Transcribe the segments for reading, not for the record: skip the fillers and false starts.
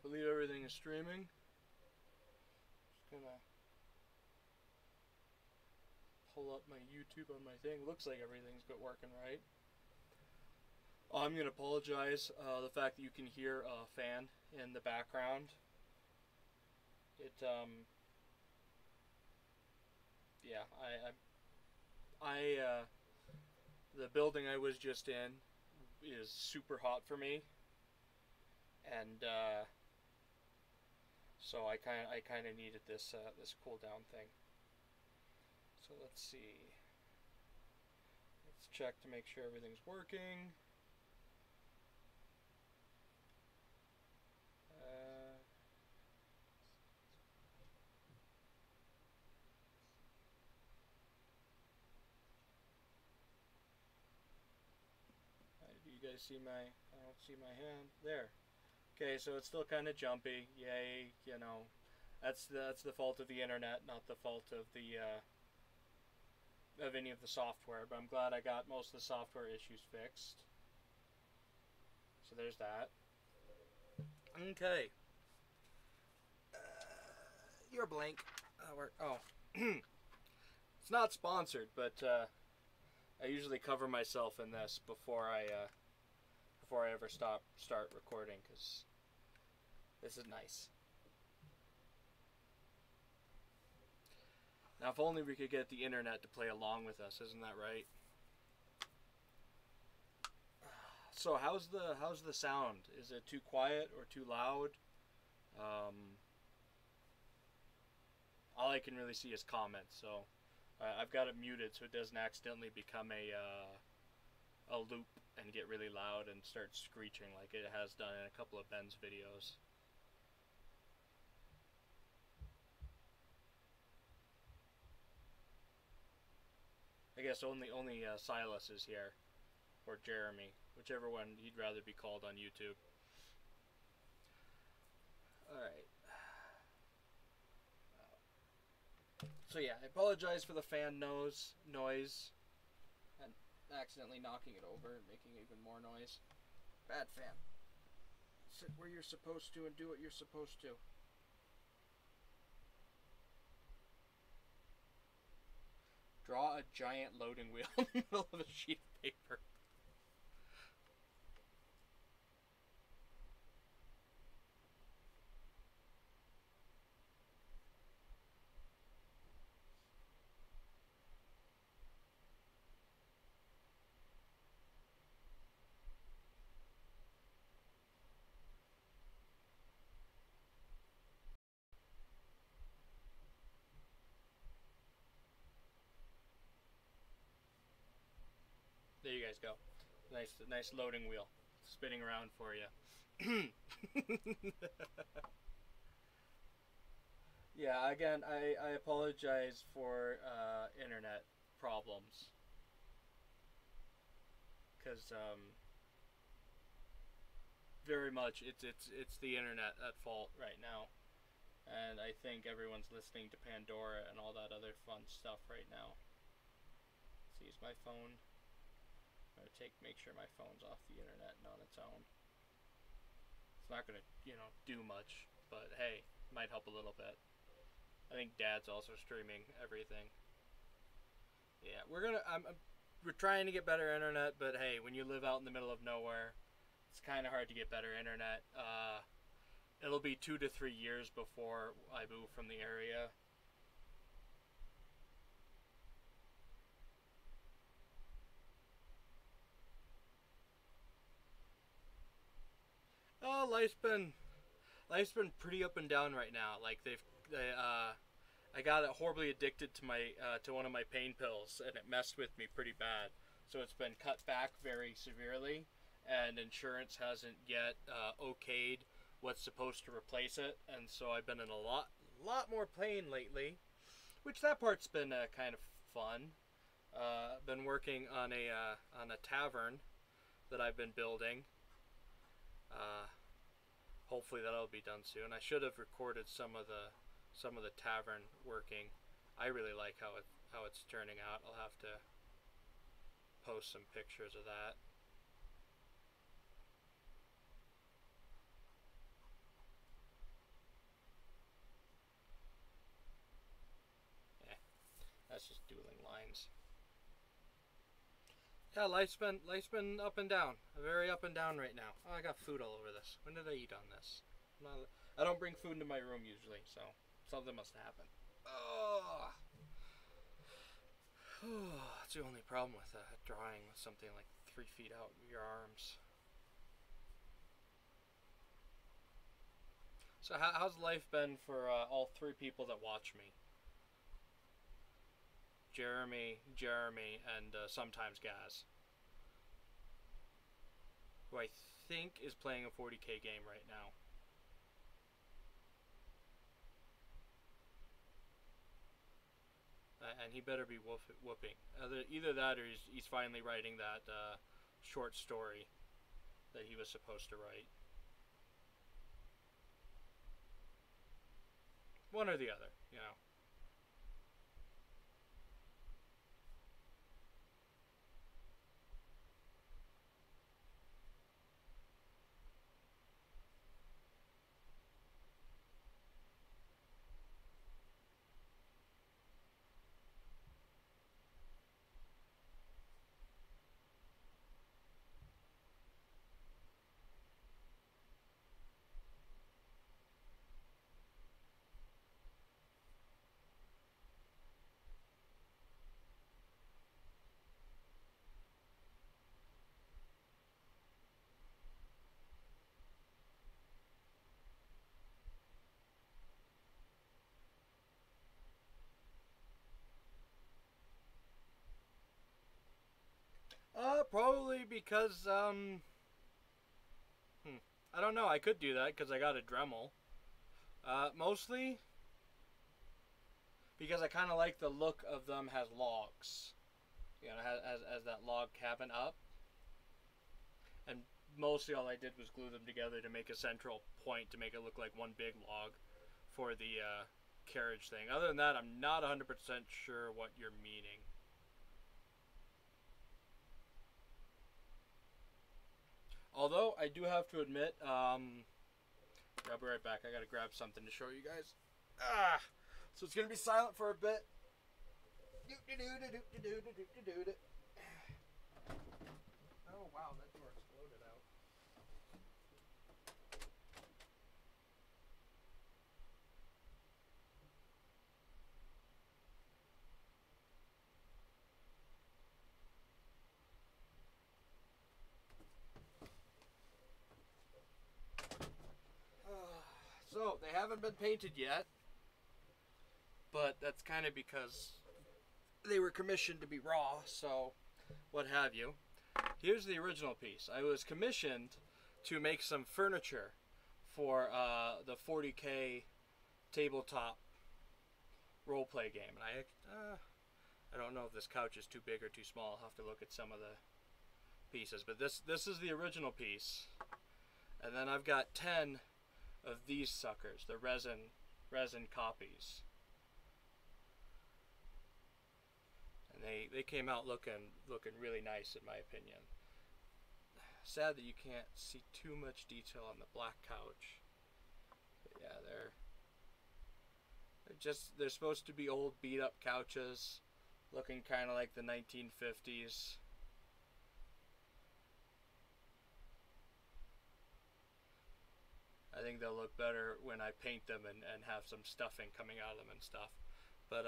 believe everything is streaming. Just gonna pull up my YouTube on my thing. Looks like everything's working right. I'm gonna apologize. The fact that you can hear a fan in the background. Yeah, the building I was just in is super hot for me, and so I kind of needed this this cool down thing. So let's see. Let's check to make sure everything's working. Do you guys see my? I don't see my hand there. Okay, so it's still kind of jumpy. Yay, you know, that's the fault of the internet, not the fault of the of any of the software. But I'm glad I got most of the software issues fixed. So there's that. Okay. You're blank. Oh, it's not sponsored, but I usually cover myself in this before I ever start recording, because this is nice. Now, if only we could get the internet to play along with us, isn't that right? So how's the sound? Is it too quiet or too loud? All I can really see is comments, so I've got it muted so it doesn't accidentally become a loop and get really loud and start screeching like it has done in a couple of Ben's videos. I guess only Silas is here, or Jeremy, whichever one he'd rather be called on YouTube. Alright. So yeah, I apologize for the fan noise and accidentally knocking it over and making even more noise. Bad fan. Sit where you're supposed to and do what you're supposed to. Draw a giant loading wheel in the middle of a sheet of paper. There you guys go. Nice loading wheel spinning around for you. Yeah, again, I apologize for internet problems, because very much it's the internet at fault right now, and I think everyone's listening to Pandora and all that other fun stuff right now. Let's use my phone. I'm gonna make sure my phone's off the internet and on its own. It's not gonna, do much, but hey, might help a little bit. I think Dad's also streaming everything. Yeah, we're trying to get better internet, but hey, when you live out in the middle of nowhere, it's kind of hard to get better internet. It'll be 2 to 3 years before I move from the area. Oh, life's been pretty up and down right now. Like I got horribly addicted to one of my pain pills, and it messed with me pretty bad. So it's been cut back very severely, and insurance hasn't yet okayed what's supposed to replace it, and so I've been in a lot more pain lately, which that part's been kind of fun. Been working on a tavern that I've been building. Hopefully that'll be done soon. I should have recorded some of the tavern working. I really like how it's turning out. I'll have to post some pictures of that. Yeah, life's been up and down. Very up and down right now. Oh, I got food all over this. When did I eat on this? I don't bring food into my room usually, so something must have happened. Oh, that's the only problem with drawing with something like 3 feet out of your arms. So how's life been for all 3 people that watch me? Jeremy, and sometimes Gaz, who I think is playing a 40k game right now. And he better be whooping. Either that or he's finally writing that short story that he was supposed to write. One or the other, you know. Probably because I don't know. I could do that because I got a Dremel. Mostly because I kind of like the look of them as logs. You know, as that log cabin up. And mostly all I did was glue them together to make a central point to make it look like one big log for the carriage thing. Other than that, I'm not 100% sure what you're meaning. Although, I do have to admit, I'll be right back. I gotta grab something to show you guys. So it's gonna be silent for a bit. Oh wow, that door exploded out. So, they haven't been painted yet, but that's kind of because they were commissioned to be raw, so what have you. Here's the original piece. I was commissioned to make some furniture for the 40k tabletop roleplay game. And I don't know if this couch is too big or too small. I'll have to look at some of the pieces. But this is the original piece. And then I've got 10 of these suckers, the resin copies. And they came out looking really nice in my opinion. Sad that you can't see too much detail on the black couch. But yeah, they're supposed to be old beat up couches, looking kind of like the 1950s. I think they'll look better when I paint them and have some stuffing coming out of them and stuff. But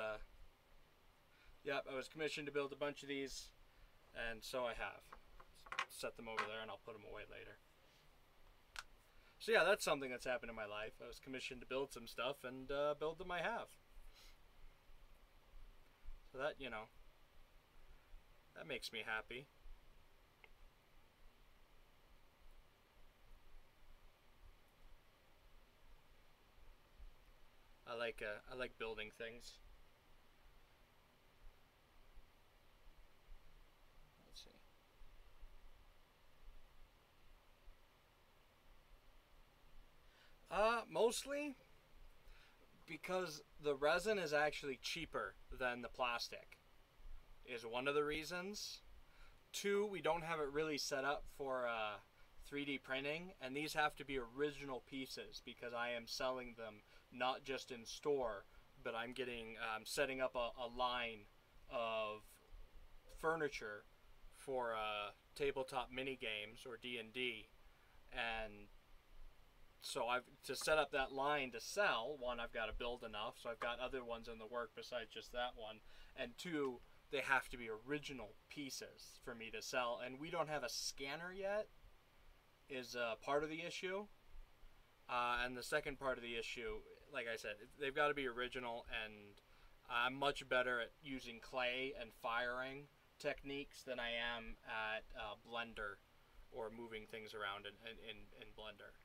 yeah, I was commissioned to build a bunch of these, and so I have. Set them over there and I'll put them away later. So yeah, that's something that's happened in my life. I was commissioned to build some stuff, and build them I have. So that, you know, that makes me happy. I like building things. Let's see. Mostly because the resin is actually cheaper than the plastic, is one of the reasons. Two, we don't have it really set up for 3D printing, and these have to be original pieces because I am selling them not just in store, but I'm getting setting up a line of furniture for tabletop mini games or D&D, and so to set up that line to sell, one, I've got to build enough, so I've got other ones in the work besides just that one, and two, they have to be original pieces for me to sell, and we don't have a scanner yet, is part of the issue. And the second part of the issue, like I said, they've got to be original, and I'm much better at using clay and firing techniques than I am at Blender or moving things around in Blender.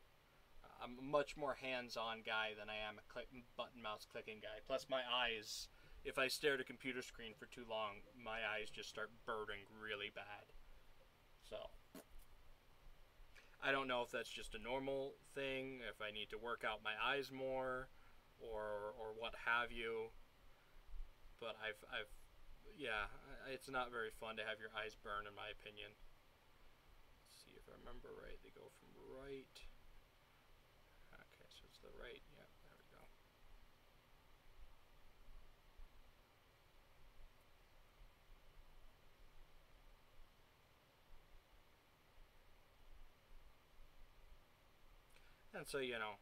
I'm a much more hands-on guy than I am a button mouse clicking guy. Plus my eyes, if I stare at a computer screen for too long, my eyes just start burning really bad. So I don't know if that's just a normal thing, if I need to work out my eyes more, or what have you. But yeah, it's not very fun to have your eyes burn, in my opinion. Let's see if I remember right. They go from right. Okay, so it's the right. Yeah, there we go. And so, you know,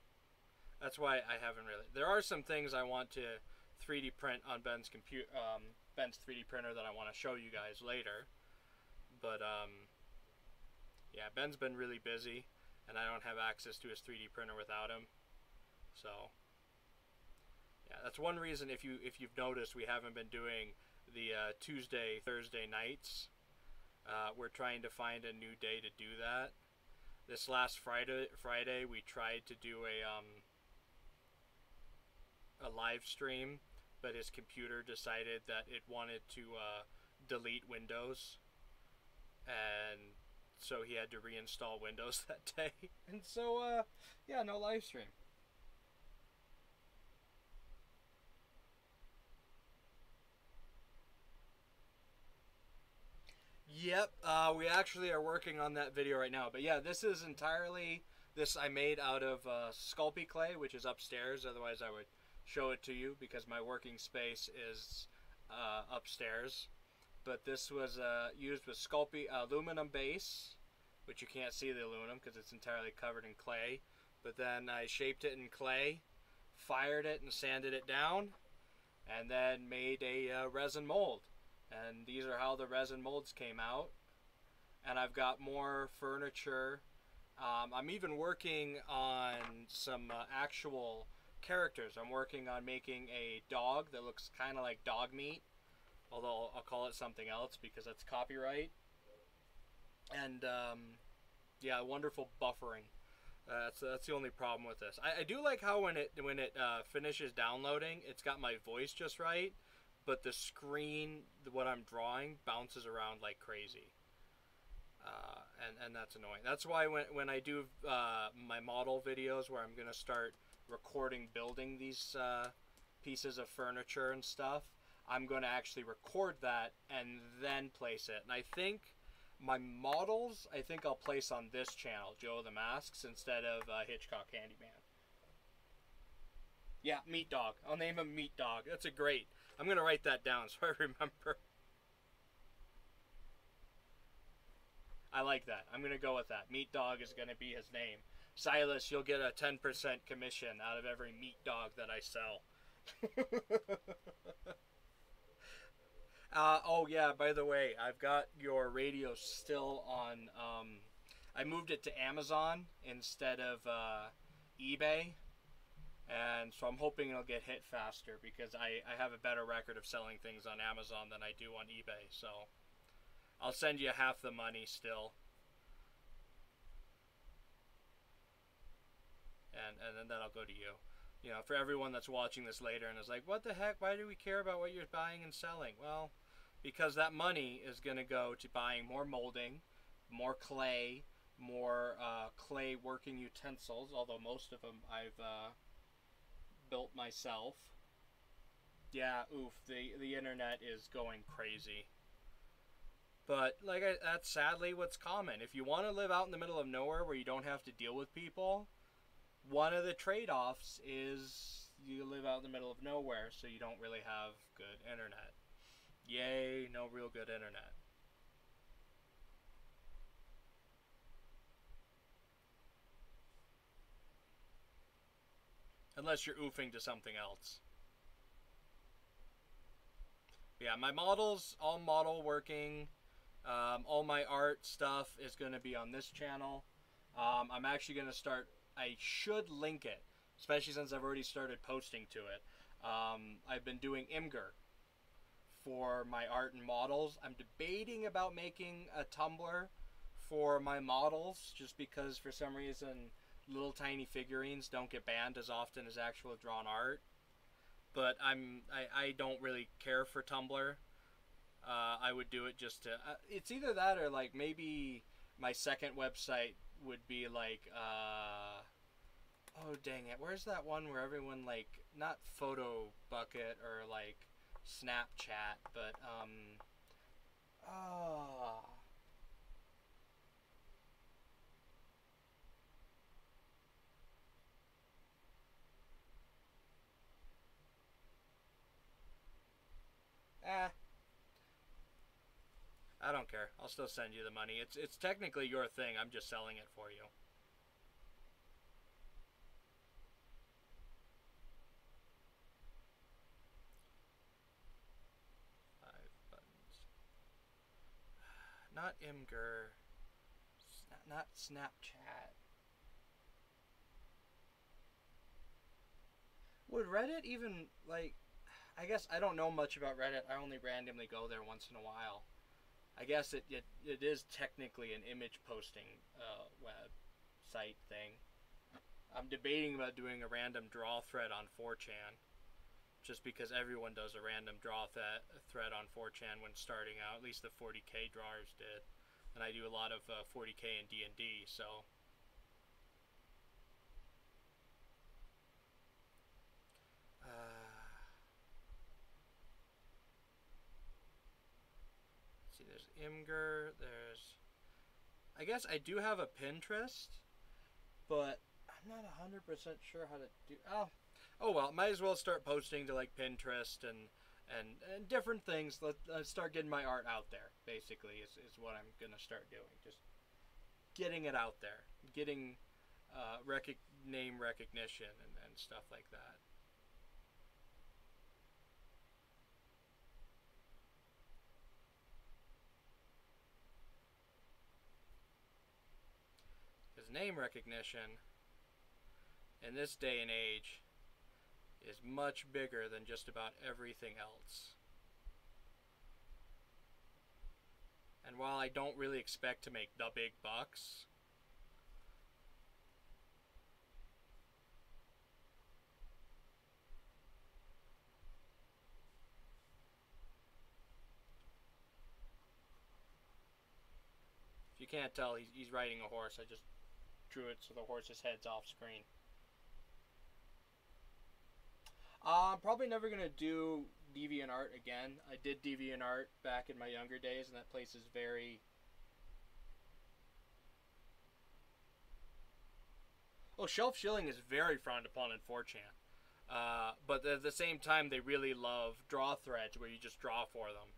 that's why I haven't really. There are some things I want to 3D print on Ben's Ben's 3D printer that I want to show you guys later. But yeah, Ben's been really busy, and I don't have access to his 3D printer without him. So yeah, that's one reason. If you've noticed, we haven't been doing the Tuesday, Thursday nights. We're trying to find a new day to do that. This last Friday we tried to do a live stream, but his computer decided that it wanted to delete Windows, and so he had to reinstall Windows that day. And so yeah, no live stream. Yep, we actually are working on that video right now. But yeah, this is entirely, this I made out of Sculpey clay, which is upstairs. Otherwise I would show it to you because my working space is upstairs. But this was used with Sculpey aluminum base, which you can't see the aluminum because it's entirely covered in clay. But then I shaped it in clay, fired it and sanded it down, and then made a resin mold. And these are how the resin molds came out. And I've got more furniture. I'm even working on some actual characters. I'm working on making a dog that looks kind of like dog meat, although I'll call it something else because that's copyright. And yeah, wonderful buffering. That's the only problem with this. I do like how when it finishes downloading, it's got my voice just right, but the screen, what I'm drawing, bounces around like crazy. And that's annoying. That's why when I do my model videos where I'm going to start recording building these pieces of furniture and stuff, I'm going to actually record that and then place it. And I think my models, I'll place on this channel, Joeofthemasks, instead of Hitchcock Handyman. Yeah, Meat Dog. I'll name him Meat Dog. That's a great. I'm going to write that down so I remember. I like that. I'm going to go with that. Meat Dog is going to be his name. Silas, you'll get a 10% commission out of every meat dog that I sell. Oh yeah, by the way, I've got your radio still on, I moved it to Amazon instead of eBay. And so I'm hoping it'll get hit faster because I have a better record of selling things on Amazon than I do on eBay. So I'll send you half the money still. And then that'll go to you. You know, for everyone that's watching this later and is like, what the heck? Why do we care about what you're buying and selling? Well, because that money is going to go to buying more molding, more clay, more clay working utensils, although most of them I've built myself. Yeah, oof, the internet is going crazy. But that's sadly what's common. If you want to live out in the middle of nowhere where you don't have to deal with people, one of the trade-offs is you live out in the middle of nowhere, so you don't really have good internet. Yay, no real good internet. unless you're oofing to something else. Yeah, my models, all model working, all my art stuff is going to be on this channel. I'm actually going to start, I should link it, especially since I've already started posting to it. I've been doing Imgur for my art and models. I'm debating about making a Tumblr for my models, just because for some reason little tiny figurines don't get banned as often as actual drawn art. But I don't really care for Tumblr. I would do it just to, it's either that or like maybe my second website would be like, oh dang it, where's that one where everyone like, not Photo Bucket or like Snapchat, but I don't care. I'll still send you the money. It's technically your thing. I'm just selling it for you. Five buttons. Not Imgur. Not Snapchat. Would Reddit even, like, I guess I don't know much about Reddit. I only randomly go there once in a while. I guess it is technically an image posting website thing. I'm debating about doing a random draw thread on 4chan, just because everyone does a random draw thread on 4chan when starting out. At least the 40k drawers did, and I do a lot of 40k and D&D, so. See, there's Imgur, there's, I guess I do have a Pinterest, but I'm not 100% sure how to do, oh well, might as well start posting to like Pinterest and different things. Let's start getting my art out there, basically, is what I'm gonna start doing. Just getting it out there, getting name recognition and stuff like that. Because name recognition in this day and age is much bigger than just about everything else. And while I don't really expect to make the big bucks, if you can't tell, he's riding a horse. I just drew it so the horse's head's off screen. I'm probably never going to do DeviantArt again. I did DeviantArt back in my younger days, and that place is very... Oh, shelf shilling is very frowned upon in 4chan. But at the same time, they really love Drawthreads, where you just draw for them.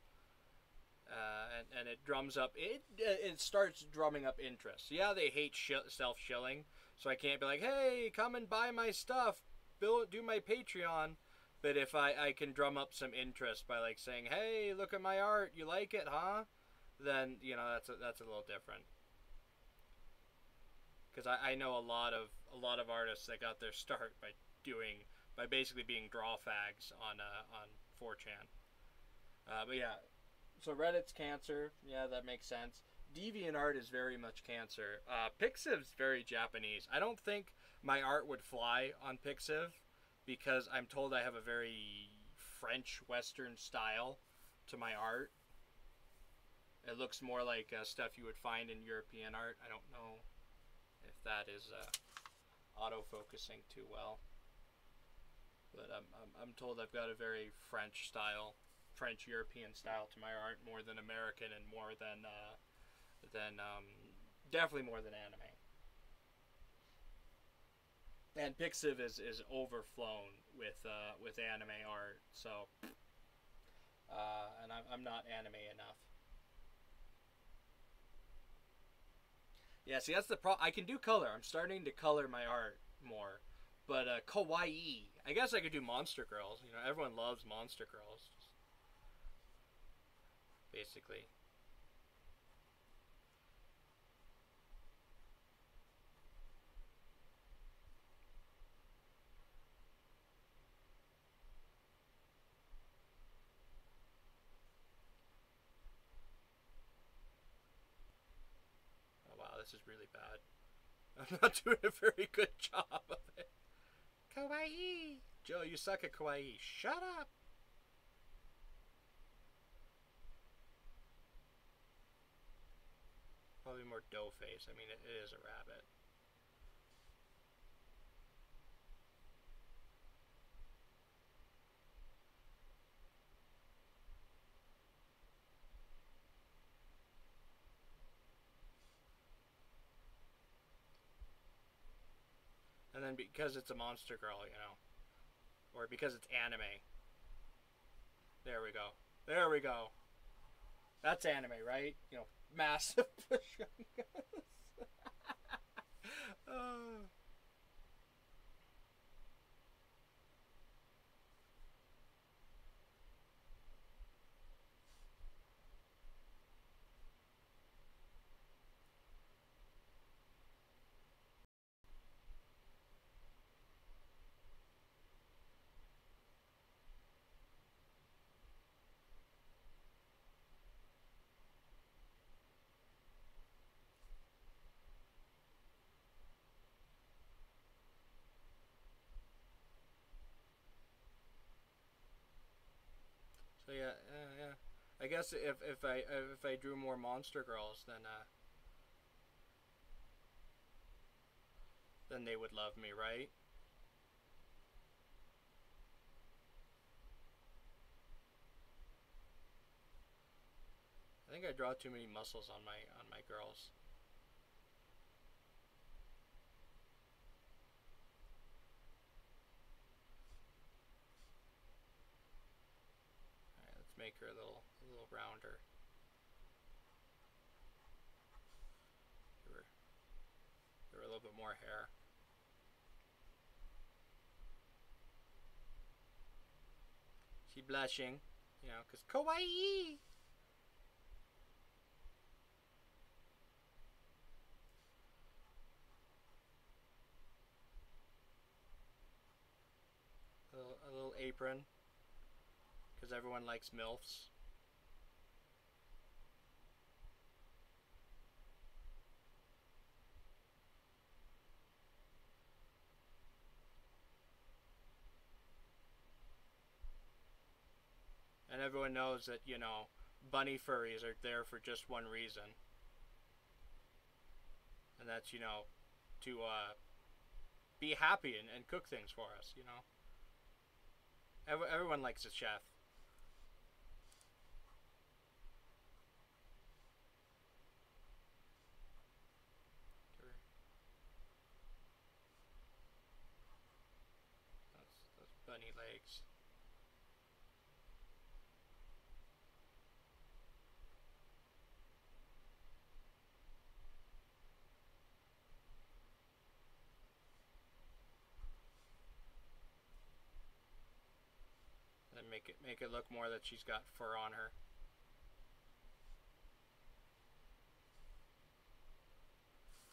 And it drums up, it starts drumming up interest. Yeah, they hate self-shilling, so I can't be like, hey, come and buy my stuff, do my Patreon. But if I can drum up some interest by like saying, hey, look at my art, you like it, huh? Then, you know, that's a little different. Because I know a lot of artists that got their start by basically being draw fags on 4chan. But yeah, so Reddit's cancer. Yeah, that makes sense. DeviantArt is very much cancer. Pixiv's very Japanese. I don't think my art would fly on Pixiv, because I'm told I have a very French Western style to my art. It looks more like stuff you would find in European art. I don't know if that is auto-focusing too well. But I'm told I've got a very French style, French European style to my art, more than American and more than definitely more than anime. And Pixiv is overflown with anime art, so and I'm not anime enough. Yeah, see, that's the problem. I can do color. I'm starting to color my art more, But kawaii. I guess I could do monster girls. You know, everyone loves monster girls. Basically. Oh wow, this is really bad. I'm not doing a very good job of it. Kawaii! Joe, you suck at kawaii. Shut up! Probably more dough face. I mean, it is a rabbit. And then because it's a monster girl, you know, or because it's anime. There we go. There we go. That's anime, right? You know, massive push. Oh. So yeah, yeah. I guess if I drew more monster girls, then they would love me, right? I think I draw too many muscles on my girls. All right, let's make her a little rounder. Give her a little bit more hair. She blushing, you know, cause kawaii. A little apron, cause everyone likes milfs. And everyone knows that, you know, bunny furries are there for just one reason. And that's, you know, to be happy and cook things for us, you know. Everyone likes a chef. Those bunny legs. And make it look more that she's got fur on her.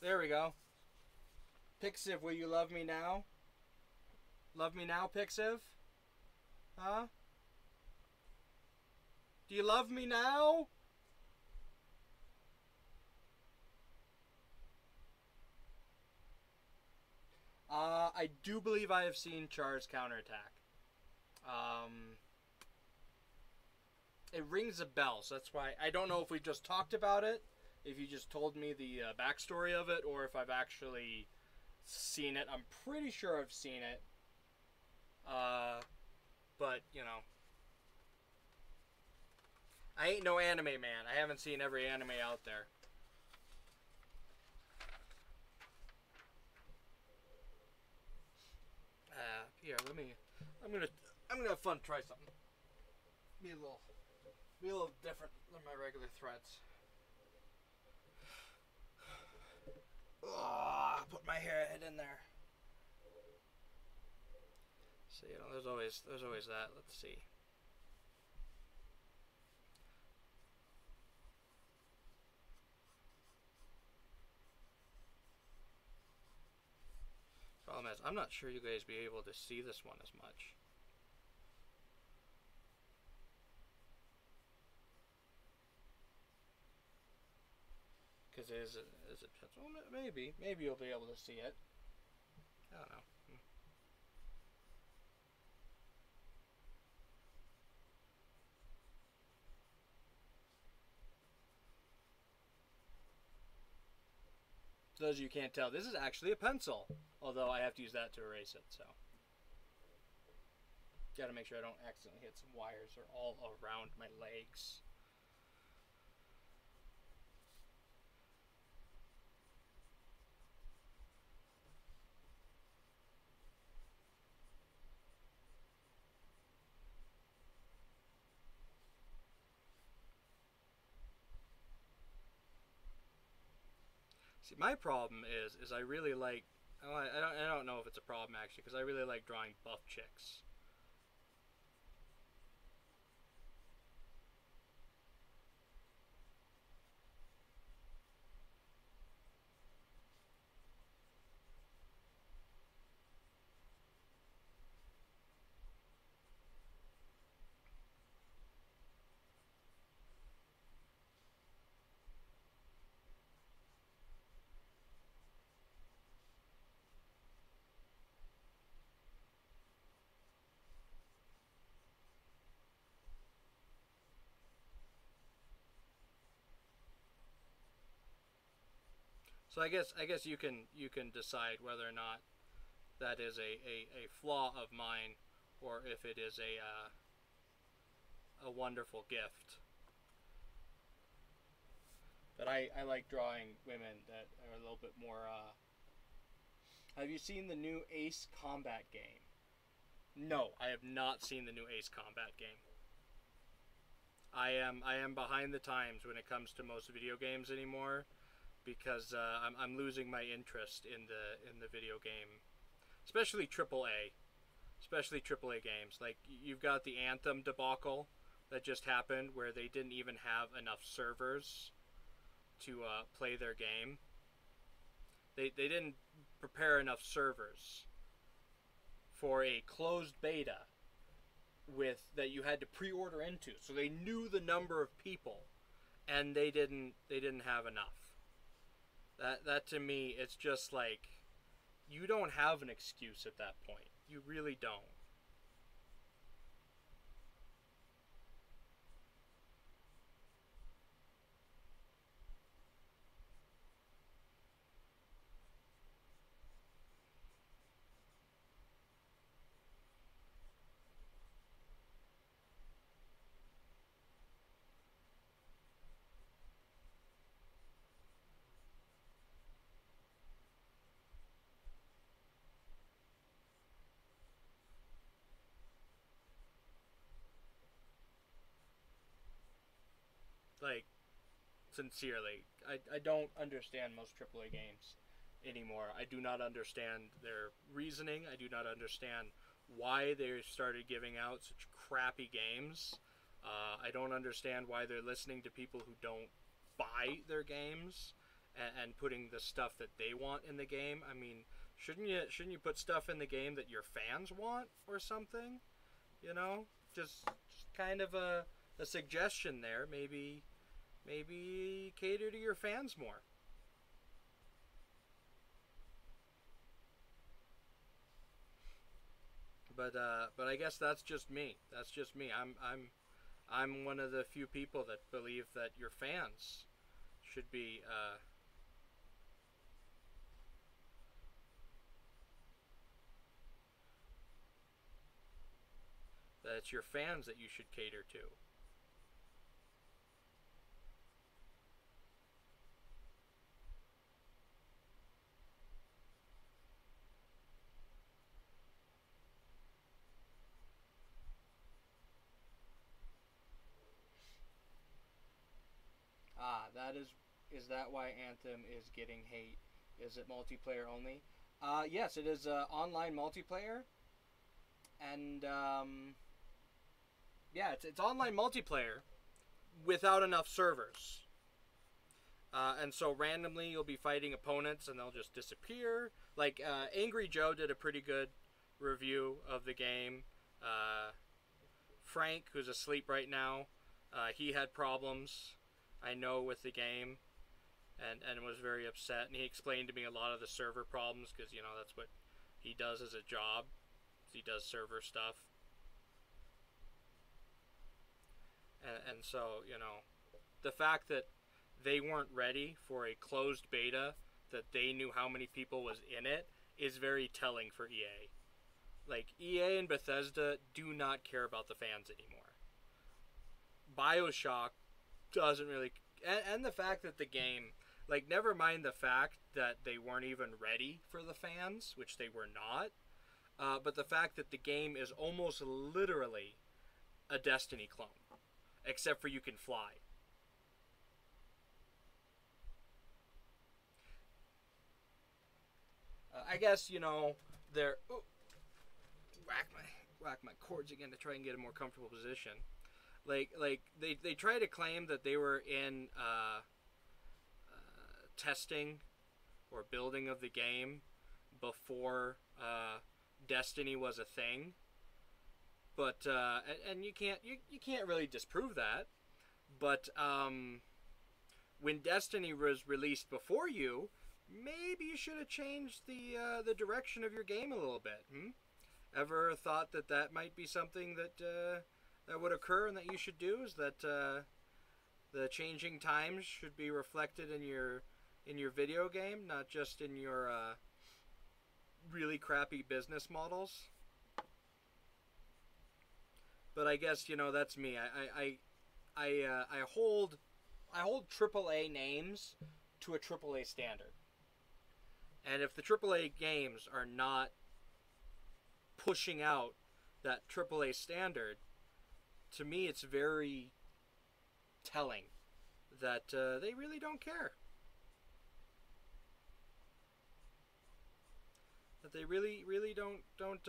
There we go. Pixiv, will you love me now? Love me now, Pixiv? Huh? Do you love me now? I do believe I have seen Char's counterattack. It rings a bell, so that's why I don't know if we just talked about it, if you just told me the backstory of it, or if I've actually seen it. I'm pretty sure I've seen it. But, you know, I ain't no anime man. I haven't seen every anime out there. Here, I'm gonna have fun, try something. Be a little different than my regular threads. Put my head in there. So, you know, there's always that. Let's see. Problem is, I'm not sure you guys be able to see this one as much. Because is it pencil? Maybe you'll be able to see it. I don't know. For those of you who can't tell, this is actually a pencil. Although I have to use that to erase it, so. Gotta make sure I don't accidentally hit some wires or all around my legs. See, my problem is I really like. Oh, I don't know if it's a problem actually, because I really like drawing buff chicks. So I guess you can decide whether or not that is a flaw of mine, or if it is a wonderful gift. But I like drawing women that are a little bit more. Have you seen the new Ace Combat game? No, I have not seen the new Ace Combat game. I am behind the times when it comes to most video games anymore, because I'm losing my interest in the video game, especially AAA games. Like, you've got the Anthem debacle that just happened, where they didn't even have enough servers to play their game. They didn't prepare enough servers for a closed beta that you had to pre-order into, so they knew the number of people, and they didn't have enough. That to me, it's just like, you don't have an excuse at that point. You really don't. Like, sincerely, I don't understand most AAA games anymore. I do not understand their reasoning. I do not understand why they started giving out such crappy games. I don't understand why they're listening to people who don't buy their games and putting the stuff that they want in the game. I mean, shouldn't you put stuff in the game that your fans want or something? You know, just kind of a suggestion there. Maybe cater to your fans more. But I guess that's just me. That's just me. I'm one of the few people that believe that your fans should be that it's your fans that you should cater to. Ah, is that why Anthem is getting hate? Is it multiplayer only? Yes, it is online multiplayer. And yeah, it's online multiplayer without enough servers. And so randomly you'll be fighting opponents and they'll just disappear. Like Angry Joe did a pretty good review of the game. Frank, who's asleep right now, he had problems, I know, with the game, and was very upset. And he explained to me a lot of the server problems because, you know, that's what he does as a job. He does server stuff. And so, you know, the fact that they weren't ready for a closed beta, that they knew how many people was in it, is very telling for EA. Like, EA and Bethesda do not care about the fans anymore. BioShock doesn't really... And the fact that the game... Like, never mind the fact that they weren't even ready for the fans, which they were not, but the fact that the game is almost literally a Destiny clone, except for you can fly. I guess, you know, they're... Oh, whack my cords again to try and get a more comfortable position. Like they try to claim that they were in testing or building of the game before Destiny was a thing, but and you can't really disprove that. But when Destiny was released before you, maybe you should have changed the direction of your game a little bit. Ever thought that that might be something that that would occur and that you should do? Is that the changing times should be reflected in your video game, not just in your really crappy business models? But I guess, you know, that's me. I hold AAA names to a AAA standard, and if the AAA games are not pushing out that AAA standard, to me it's very telling that they really don't care. That they really don't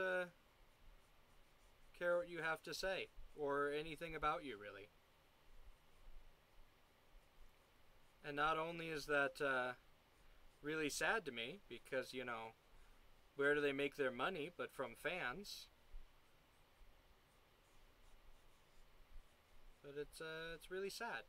care what you have to say or anything about you, really. And not only is that really sad to me, because, you know, where do they make their money but from fans? But it's really sad.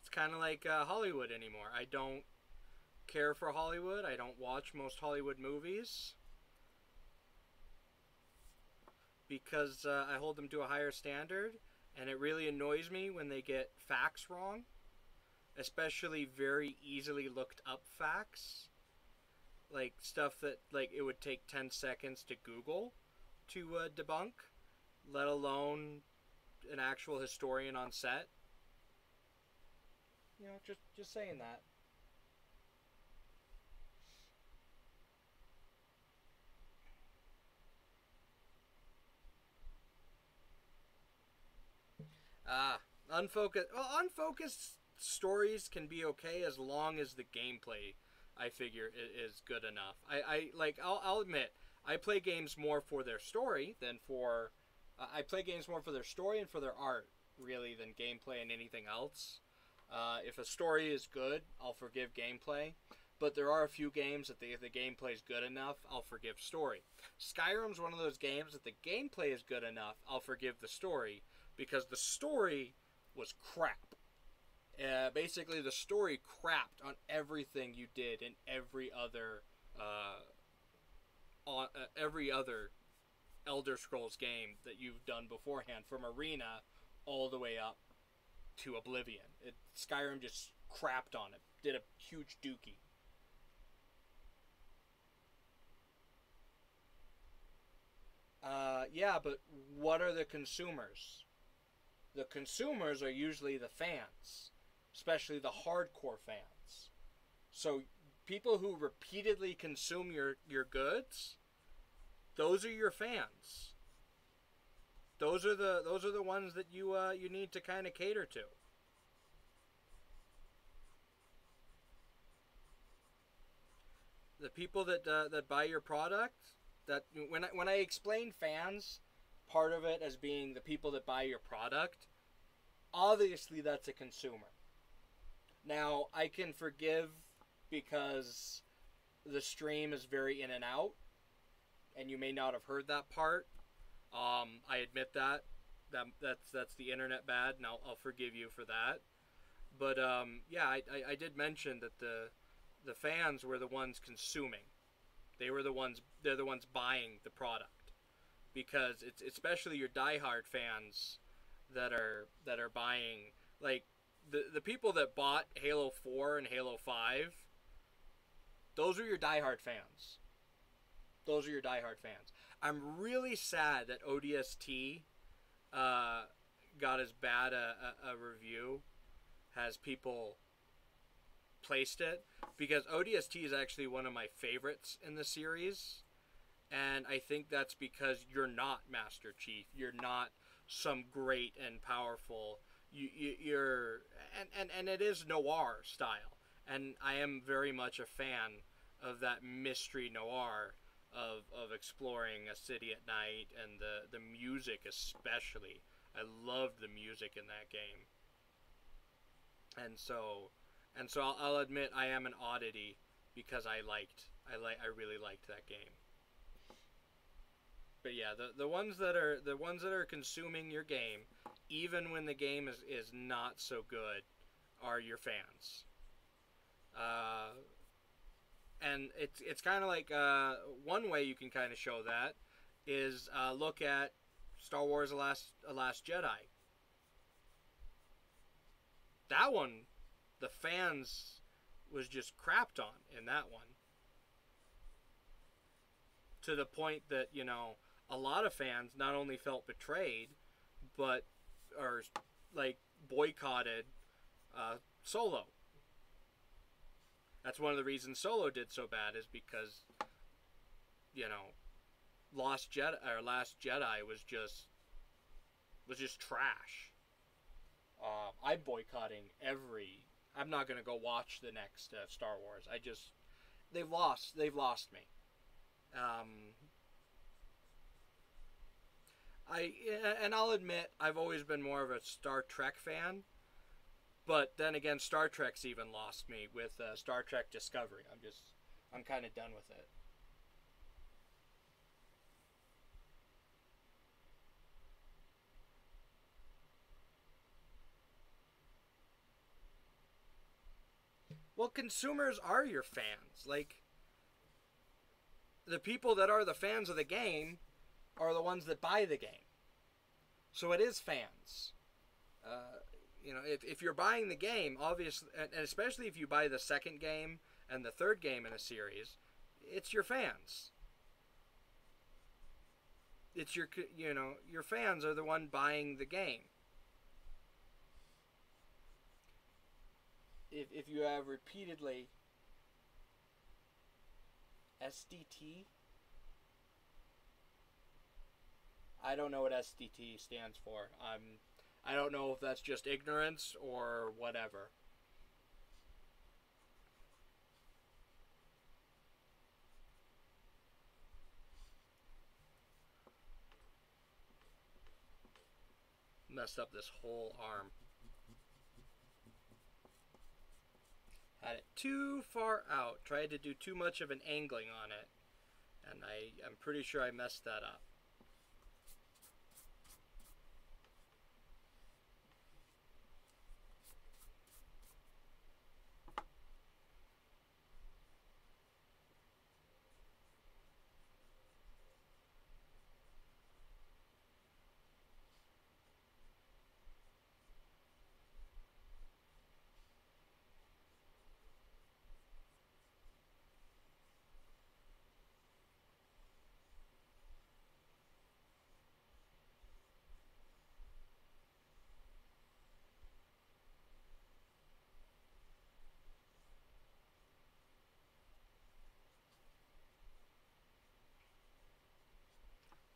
It's kind of like Hollywood anymore. I don't care for Hollywood. I don't watch most Hollywood movies because I hold them to a higher standard, and it really annoys me when they get facts wrong, especially very easily looked up facts, like stuff that like it would take 10 seconds to Google to debunk, let alone an actual historian on set. You know, just saying that. Unfocused. Well, unfocused stories can be okay as long as the gameplay, I figure, is good enough. I'll admit, I play games more for their story than for. I play games more for their story and for their art, really, than gameplay and anything else. If a story is good, I'll forgive gameplay. But there are a few games that if the gameplay is good enough, I'll forgive story. Skyrim's one of those games that the gameplay is good enough, I'll forgive the story, because the story was crap. Basically, the story crapped on everything you did in every other Elder Scrolls game that you've done beforehand, from Arena all the way up to Oblivion. Skyrim just crapped on it, did a huge dookie. Yeah, but what are the consumers? The consumers are usually the fans, especially the hardcore fans. So people who repeatedly consume your goods, those are your fans. Those are the ones that you need to kind of cater to. the people that buy your product, that when I explain fans, part of it as being the people that buy your product, obviously that's a consumer. Now, I can forgive because the stream is very in and out, and you may not have heard that part. I admit that's the internet bad, and I'll forgive you for that. But yeah, I did mention that the fans were the ones consuming. They're the ones buying the product, because it's especially your diehard fans that are buying, like the people that bought Halo 4 and Halo 5. Those are your diehard fans. Those are your diehard fans. I'm really sad that ODST got as bad a review as people placed it, because ODST is actually one of my favorites in the series, and I think that's because you're not Master Chief. You're not some great and powerful. You're and it is noir style, and I am very much a fan of that mystery noir of exploring a city at night, and the music especially. I loved the music in that game. And so I'll admit I am an oddity, because I really liked that game. But yeah, the ones that are consuming your game, even when the game is not so good, are your fans. And it's kind of like one way you can kind of show that is look at Star Wars: The Last Jedi. That one, the fans was just crapped on in that one, to the point that, you know, a lot of fans not only felt betrayed, but are like boycotted Solo. That's one of the reasons Solo did so bad, is because, you know, Last Jedi was just trash. I'm boycotting every. I'm not gonna go watch the next Star Wars. They've lost me. I'll admit I've always been more of a Star Trek fan, but then again, Star Trek's even lost me with Star Trek Discovery. I'm kind of done with it. Well, consumers are your fans. Like, the people that are the fans of the game are the ones that buy the game. So it is fans. You know, if you're buying the game, obviously, and especially if you buy the second game and the third game in a series, it's your fans. It's your fans are the one buying the game. If you have repeatedly SDT, I don't know what SDT stands for. I don't know if that's just ignorance or whatever. Messed up this whole arm. Had it too far out. Tried to do too much of an angling on it. And I'm pretty sure I messed that up.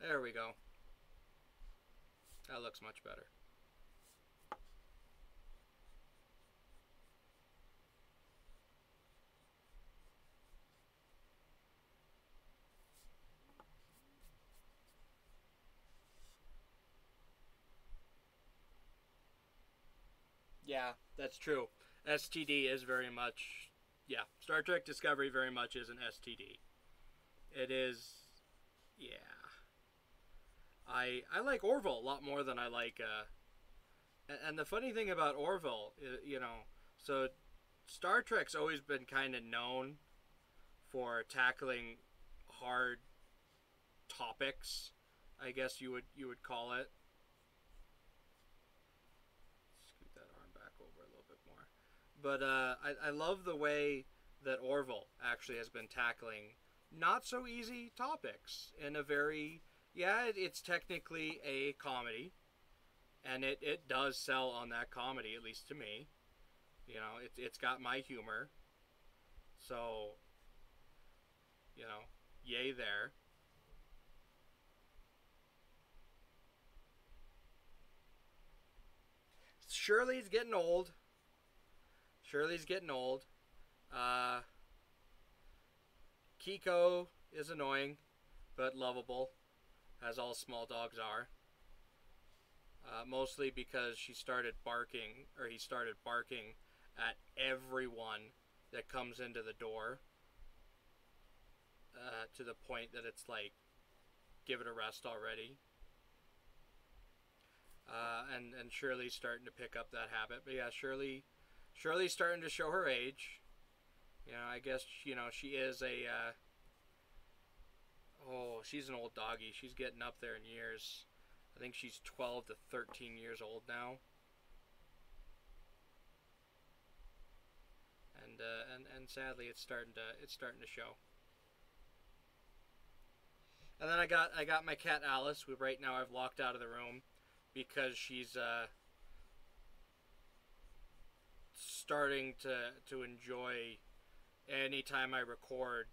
There we go. That looks much better. Yeah, that's true. STD is very much, yeah. Star Trek Discovery very much is an STD. It is, yeah. I like Orville a lot more than I like. And the funny thing about Orville, you know, so Star Trek's always been kind of known for tackling hard topics, I guess you would call it. Scoot that arm back over a little bit more. But I love the way that Orville actually has been tackling not so easy topics in a very, yeah, it's technically a comedy, and it does sell on that comedy, at least to me. You know, it's got my humor, so, you know, yay there. Shirley's getting old. Shirley's getting old. Uh, Kiko is annoying, but lovable, as all small dogs are. Mostly because she started barking, or he started barking at everyone that comes into the door, to the point that it's like, give it a rest already. And Shirley's starting to pick up that habit. But yeah, Shirley's starting to show her age. You know, I guess, you know, she is a, oh, she's an old doggy. She's getting up there in years. I think she's 12 to 13 years old now. And sadly, it's starting to show. And then I got my cat Alice, who right now I've locked out of the room because she's starting to enjoy any time I record.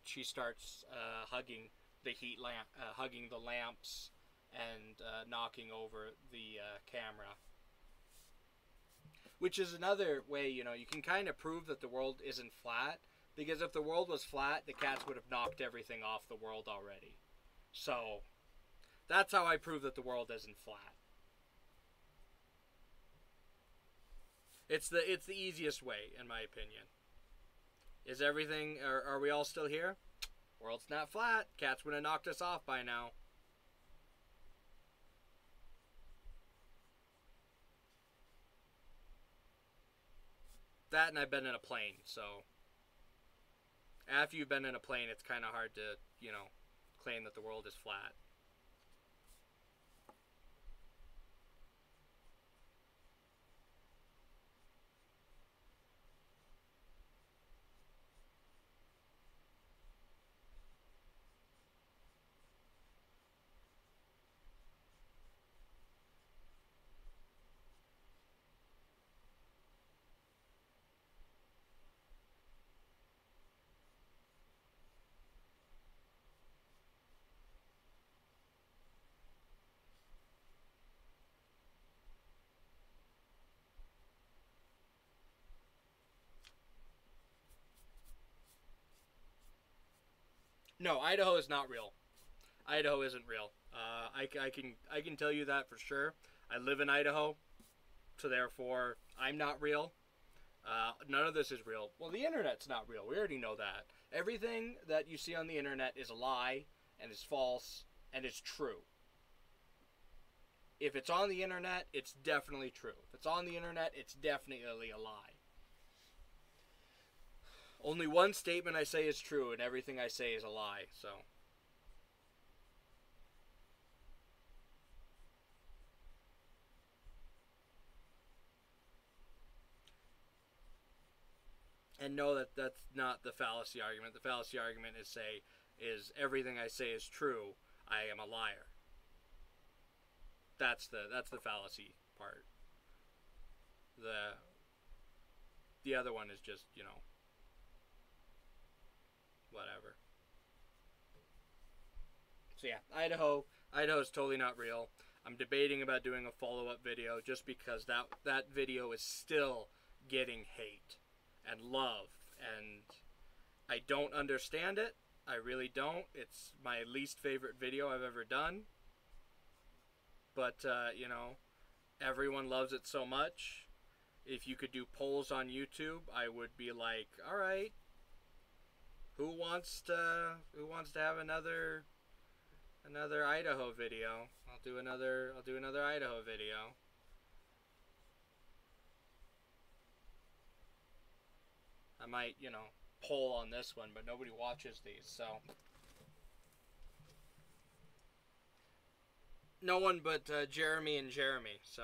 She starts hugging the heat lamp, hugging the lamps, and knocking over the camera. Which is another way, you know, you can kind of prove that the world isn't flat, because if the world was flat, the cats would have knocked everything off the world already. So that's how I prove that the world isn't flat. It's the easiest way, in my opinion. Is everything? Are we all still here? World's not flat. Cats would have knocked us off by now. That, and I've been in a plane, so after you've been in a plane, it's kind of hard to, you know, claim that the world is flat. No, Idaho is not real. Idaho isn't real. I can tell you that for sure. I live in Idaho, so therefore I'm not real. None of this is real. Well, the internet's not real. We already know that. Everything that you see on the internet is a lie, and is false, and is true. If it's on the internet, it's definitely true. If it's on the internet, it's definitely a lie. Only one statement I say is true, and everything I say is a lie, so. And know that that's not the fallacy argument. The fallacy argument is everything I say is true. I am a liar. That's the fallacy part. The other one is just, you know, whatever. So yeah, Idaho is totally not real. I'm debating about doing a follow-up video just because that video is still getting hate and love, and I don't understand it. I really don't. It's my least favorite video I've ever done. But, you know, everyone loves it so much. if you could do polls on YouTube, I would be like, all right, who wants to have another Idaho video? I'll do another Idaho video. I might, poll on this one, but nobody watches these, so no one but Jeremy and Jeremy, so.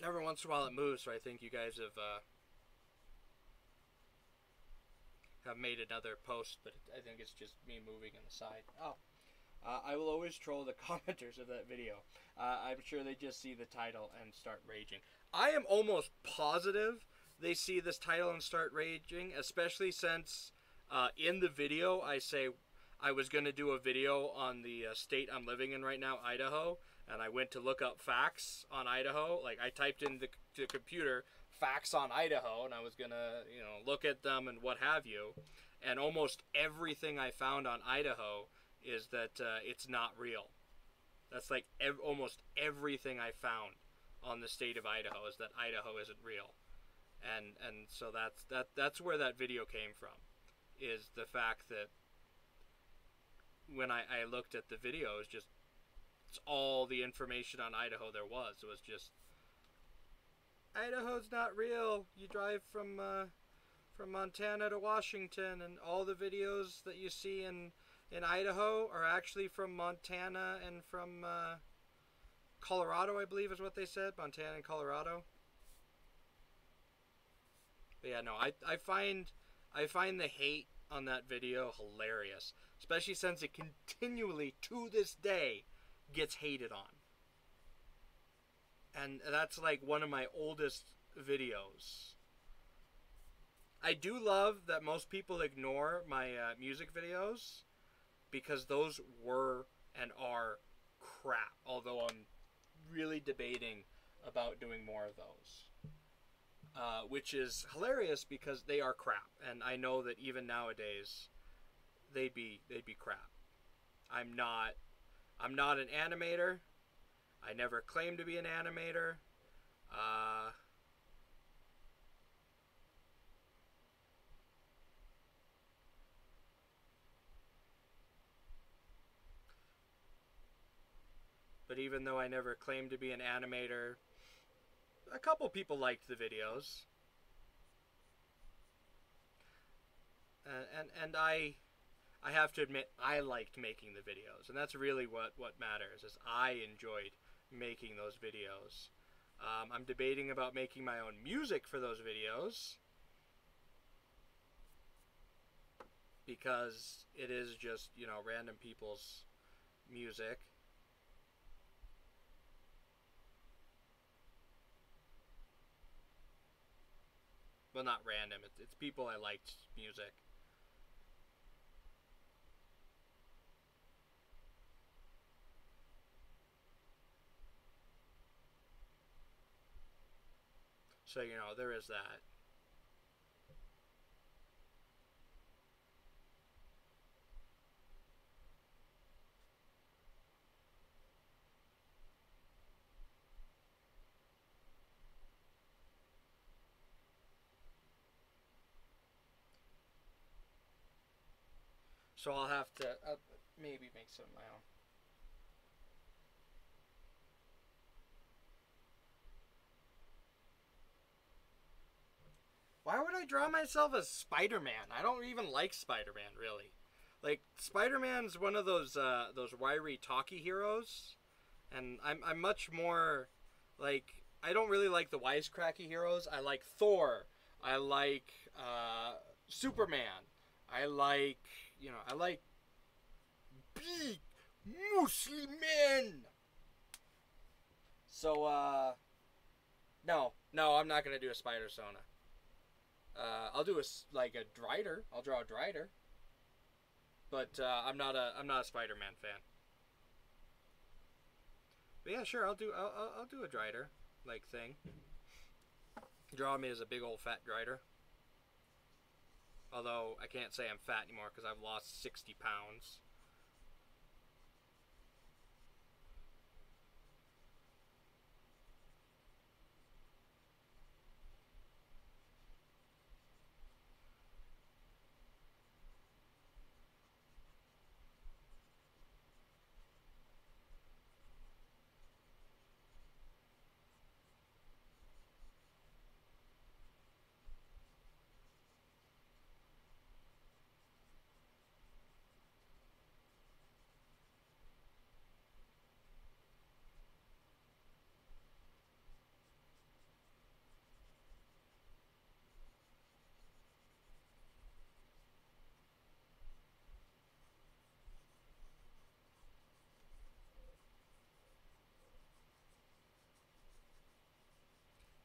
Every once in a while it moves, so I think you guys have made another post, but I think it's just me moving on the side. Oh, I will always troll the commenters of that video. I'm sure they just see the title and start raging. I am almost positive they see this title and start raging, especially since in the video I say I was going to do a video on the state I'm living in right now, Idaho, and I went to look up facts on Idaho. Like, I typed in the computer facts on Idaho, and I was going to, look at them and what have you. And almost everything I found on Idaho is that it's not real. That's like almost everything I found on the state of Idaho is that Idaho isn't real. And so that's where that video came from, is the fact that when I looked at the video, it's all the information on Idaho there was. It was just, Idaho's not real. You drive from Montana to Washington, and all the videos that you see in Idaho are actually from Montana and from Colorado, I believe is what they said. Montana and Colorado. But yeah, no, I find the hate on that video hilarious, especially since it continually to this day gets hated on. And that's like one of my oldest videos. I do love that most people ignore my music videos, because those were and are crap, although I'm really debating about doing more of those. Which is hilarious because they are crap, and I know that even nowadays they'd be crap. I'm not an animator. I never claimed to be an animator. But even though I never claimed to be an animator, a couple people liked the videos. And I have to admit, I liked making the videos. And that's really what matters, is I enjoyed making those videos. I'm debating about making my own music for those videos, because it is just, random people's music. Well, not random. It's people I liked music. So, there is that. So I'll have to maybe make some of my own. Why would I draw myself as Spider-Man? I don't even like Spider-Man, really. Like, Spider-Man's one of those wiry, talky heroes, and I'm much more, like, I don't really like the wisecracky heroes. I like Thor. I like Superman. I like big, muscly men. So, no, I'm not gonna do a Spider-Sona. I'll do like a Drider. I'll draw a Drider. But I'm not a Spider-Man fan. But yeah, sure, I'll do a Drider like thing. Draw me as a big old fat Drider. Although I can't say I'm fat anymore because I've lost 60 pounds.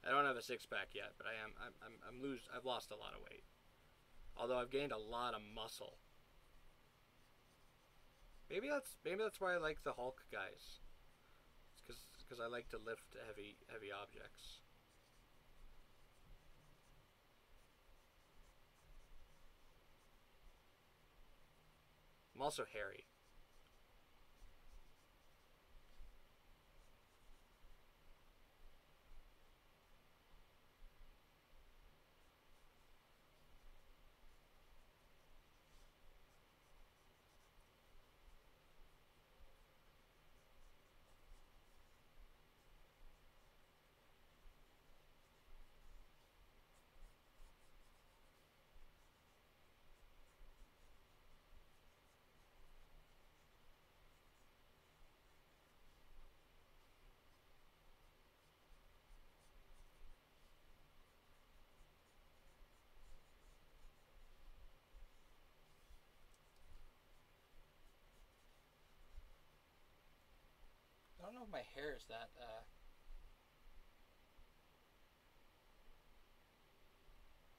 I don't have a six-pack yet, but I've lost a lot of weight. Although I've gained a lot of muscle. Maybe that's why I like the Hulk guys. It's because I like to lift heavy objects. I'm also hairy. I don't know if my hair is that.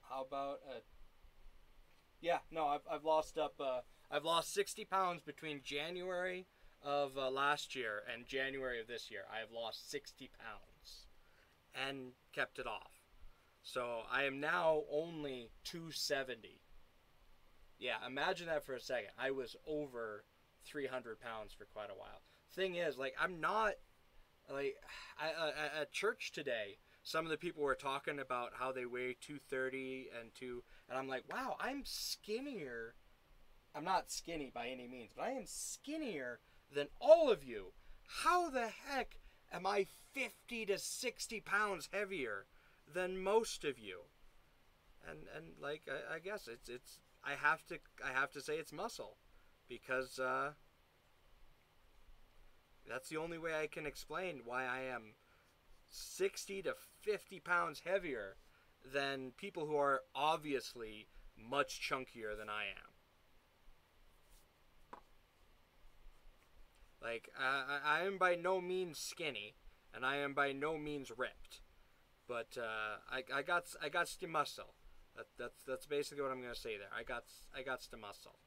How about yeah, no, I've lost up. I've lost 60 pounds between January of last year and January of this year. I have lost 60 pounds and kept it off. So I am now only 270. Yeah, imagine that for a second. I was over 300 pounds for quite a while. Thing is, like, I'm not, like, at church today, some of the people were talking about how they weigh 230 and I'm like, wow, I'm skinnier. I'm not skinny by any means, but I am skinnier than all of you. How the heck am I 50 to 60 pounds heavier than most of you? And like, I guess it's I have to say it's muscle, because that's the only way I can explain why I am 60 to 50 pounds heavier than people who are obviously much chunkier than I am. Like, I am by no means skinny, and I am by no means ripped, but I got the muscle. That's basically what I'm gonna say there. I got the muscle.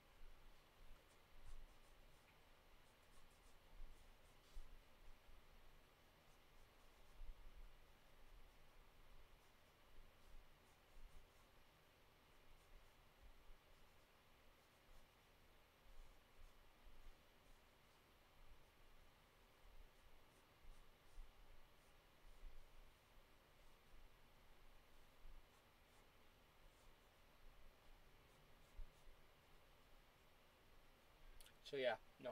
So yeah, no,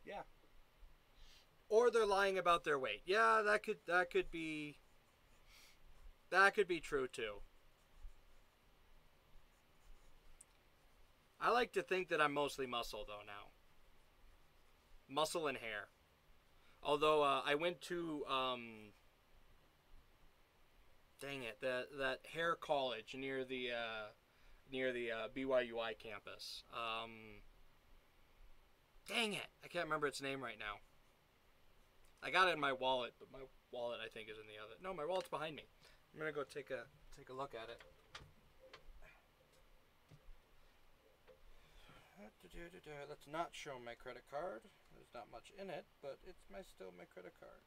yeah. Or they're lying about their weight. Yeah, that could be true too. I like to think that I'm mostly muscle though now. Muscle and hair. Although I went to dang it, that hair college near the BYUI campus. Dang it, I can't remember its name right now. I got it in my wallet, but my wallet I think is in the other. No, my wallet's behind me. I'm gonna go take a look at it. Let's not show my credit card. There's not much in it, but it's still my credit card.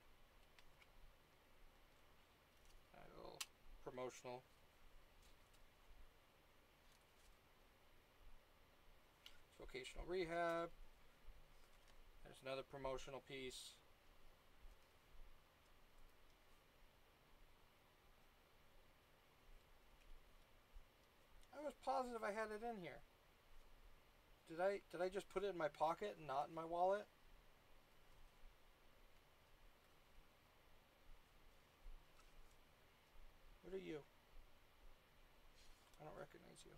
A little promotional. It's vocational rehab. There's another promotional piece. I was positive I had it in here. Did I just put it in my pocket and not in my wallet? What are you? I don't recognize you.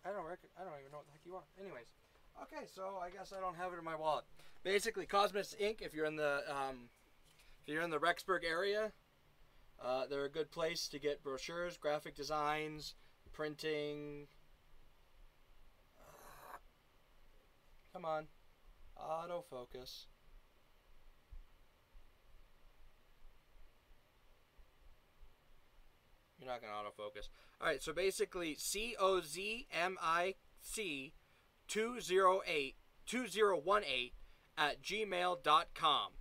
I don't even know what the heck you are. Anyways, okay, so I guess I don't have it in my wallet. Basically, Cosmos Inc. If you're in the Rexburg area, they're a good place to get brochures, graphic designs, printing. Come on, autofocus. You're not gonna autofocus. All right, so basically, COZMIC 2018 at gmail.com.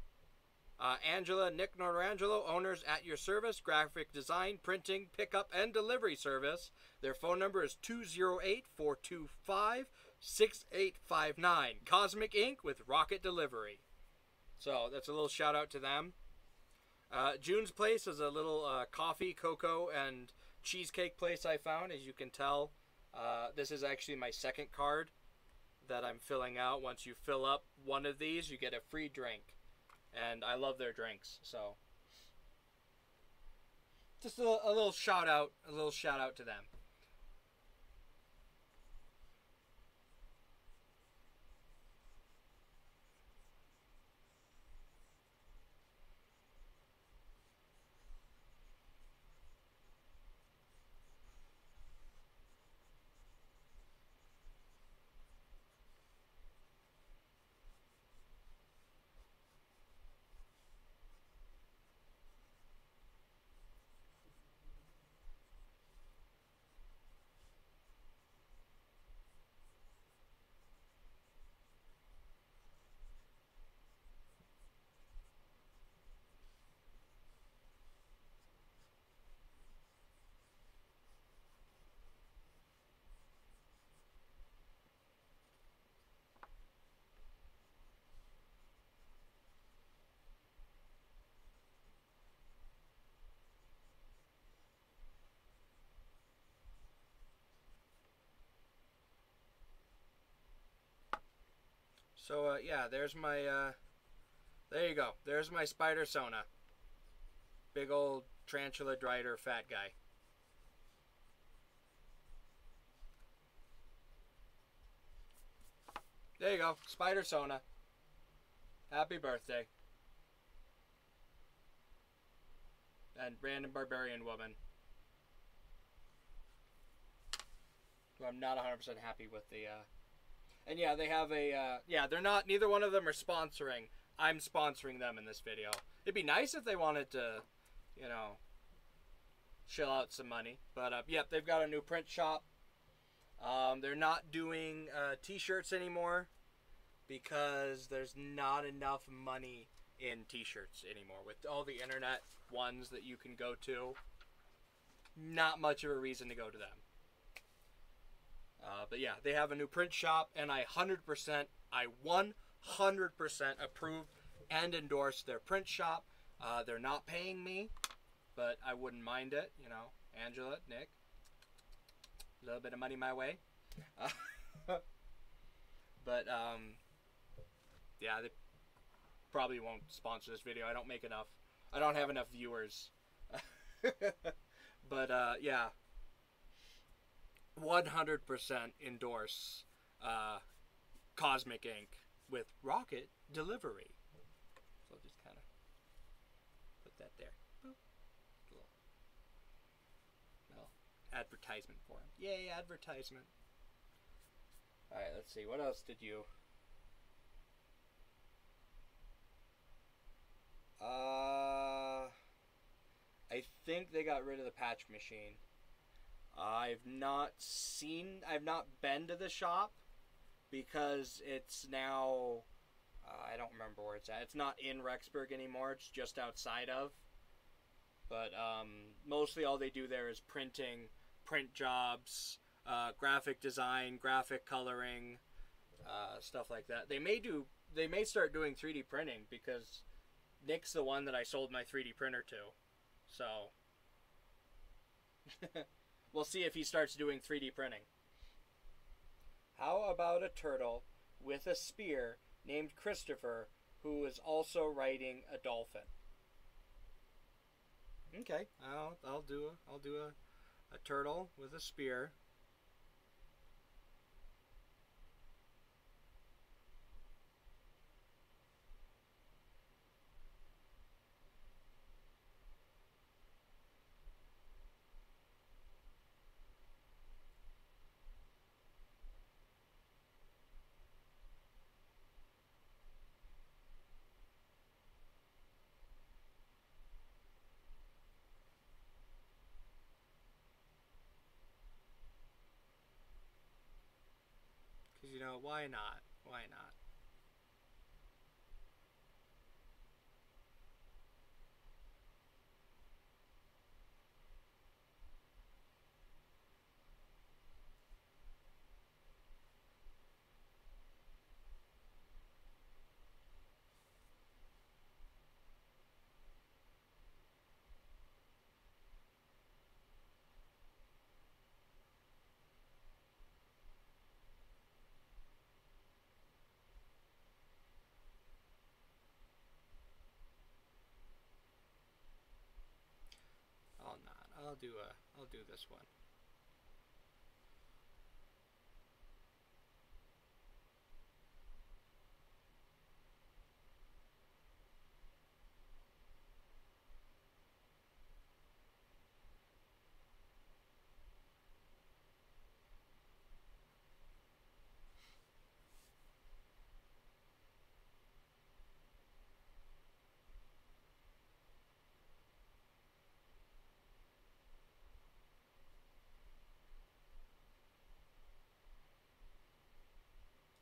Angela, Nick Norangelo, owners at your service, graphic design, printing, pickup, and delivery service. Their phone number is 208-425-6859. Cosmic Inc. with Rocket Delivery. So that's a little shout out to them. June's Place is a little coffee, cocoa, and cheesecake place I found. As you can tell, this is actually my second card that I'm filling out. Once you fill up one of these, you get a free drink. And I love their drinks, so just a little shout out to them. So yeah, there's my there you go. There's my spider sona. Big old tarantula drider fat guy. There you go, spider sona. Happy birthday. And random barbarian woman, who I'm not 100% happy with the and yeah, they have a yeah, they're not, neither one of them are sponsoring. I'm sponsoring them in this video. It'd be nice if they wanted to, you know, shell out some money. But yep, they've got a new print shop. They're not doing t-shirts anymore because there's not enough money in t-shirts anymore. With all the internet ones that you can go to, not much of a reason to go to them. But yeah, they have a new print shop, and I 100% approve and endorse their print shop. They're not paying me, but I wouldn't mind it, you know. Angela, Nick, a little bit of money my way. But yeah, they probably won't sponsor this video. I don't make enough. I don't have enough viewers. But yeah, 100% endorse Cosmic Inc. with Rocket Delivery. So I'll just kind of put that there. Boop. Little advertisement for him. Yay, advertisement. Alright, let's see. What else did you I think they got rid of the patch machine. I've not been to the shop because it's now, I don't remember where it's at. It's not in Rexburg anymore, it's just outside of. But mostly all they do there is print jobs, graphic design, graphic coloring, stuff like that. They may start doing 3D printing because Nick's the one that I sold my 3D printer to. So we'll see if he starts doing 3D printing. How about a turtle with a spear named Christopher who is also riding a dolphin? Okay, I'll do a turtle with a spear. Because, why not? Why not? I'll not. I'll do this one.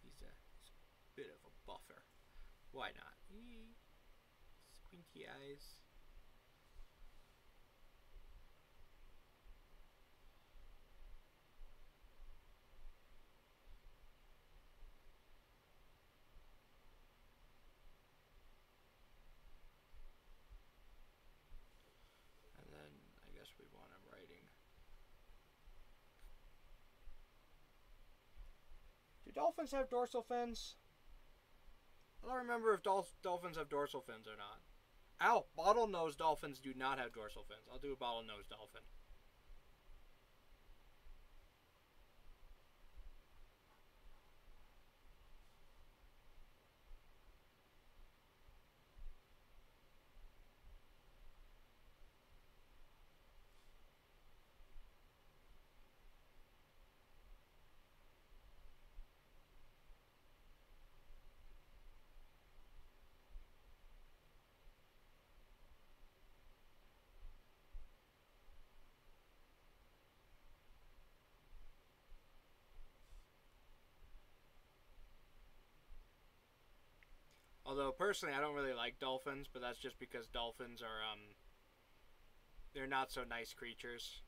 He's a bit of a buffer. Why not? Squinty eyes. And then I guess we want him writing. Do dolphins have dorsal fins? I don't remember if dolphins have dorsal fins or not. Ow! Bottlenose dolphins do not have dorsal fins. I'll do a bottlenose dolphin. Although personally, I don't really like dolphins, but that's just because dolphins are they're not so nice creatures.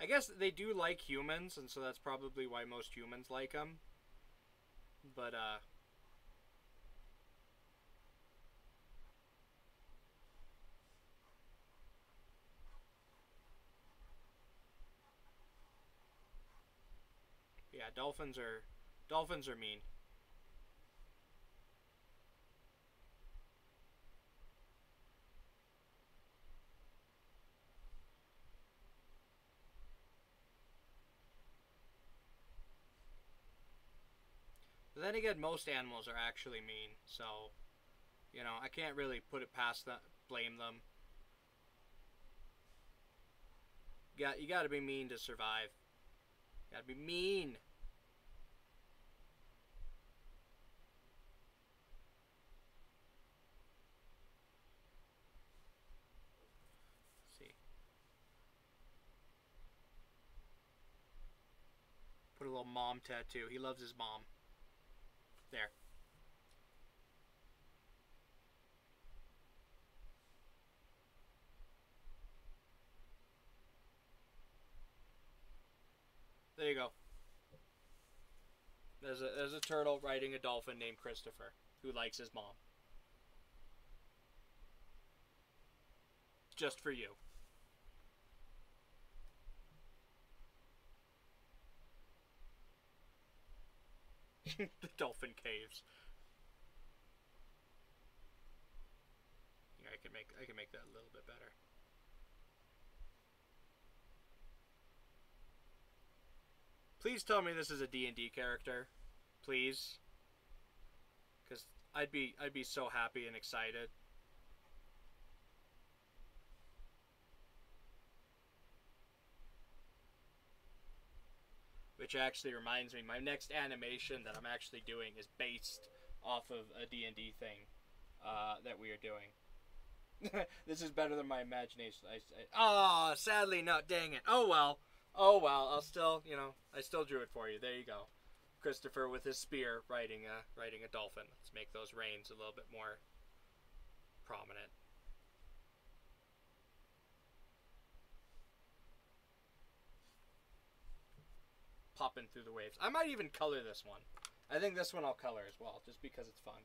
I guess they do like humans, and so that's probably why most humans like them. But yeah, dolphins are mean. But then again, most animals are actually mean, so I can't really put it past them, blame them. You got to be mean to survive. You got to be mean. little mom tattoo. He loves his mom. There. There you go. There's a turtle riding a dolphin named Christopher who likes his mom. Just for you. The dolphin caves. Yeah, I can make that a little bit better. Please tell me this is a D&D character, please, because I'd be so happy and excited. Which actually reminds me, my next animation that I'm actually doing is based off of a D&D thing that we are doing. This is better than my imagination. Sadly not. Dang it. Oh well. Oh well. I'll still, I still drew it for you. There you go. Christopher with his spear riding a dolphin. Let's make those reins a little bit more prominent. Popping through the waves. I might even color this one. I think this one I'll color as well, just because it's fun.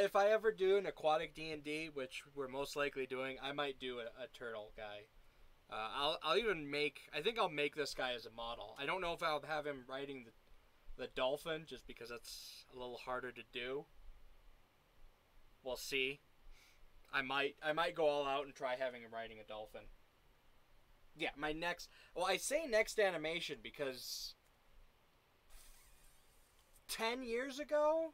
If I ever do an aquatic D&D, which we're most likely doing, I might do a turtle guy. I'll even make... I think I'll make this guy as a model. I don't know if I'll have him riding the dolphin, just because that's a little harder to do. We'll see. I might go all out and try having him riding a dolphin. Yeah, my next... Well, I say next animation because 10 years ago?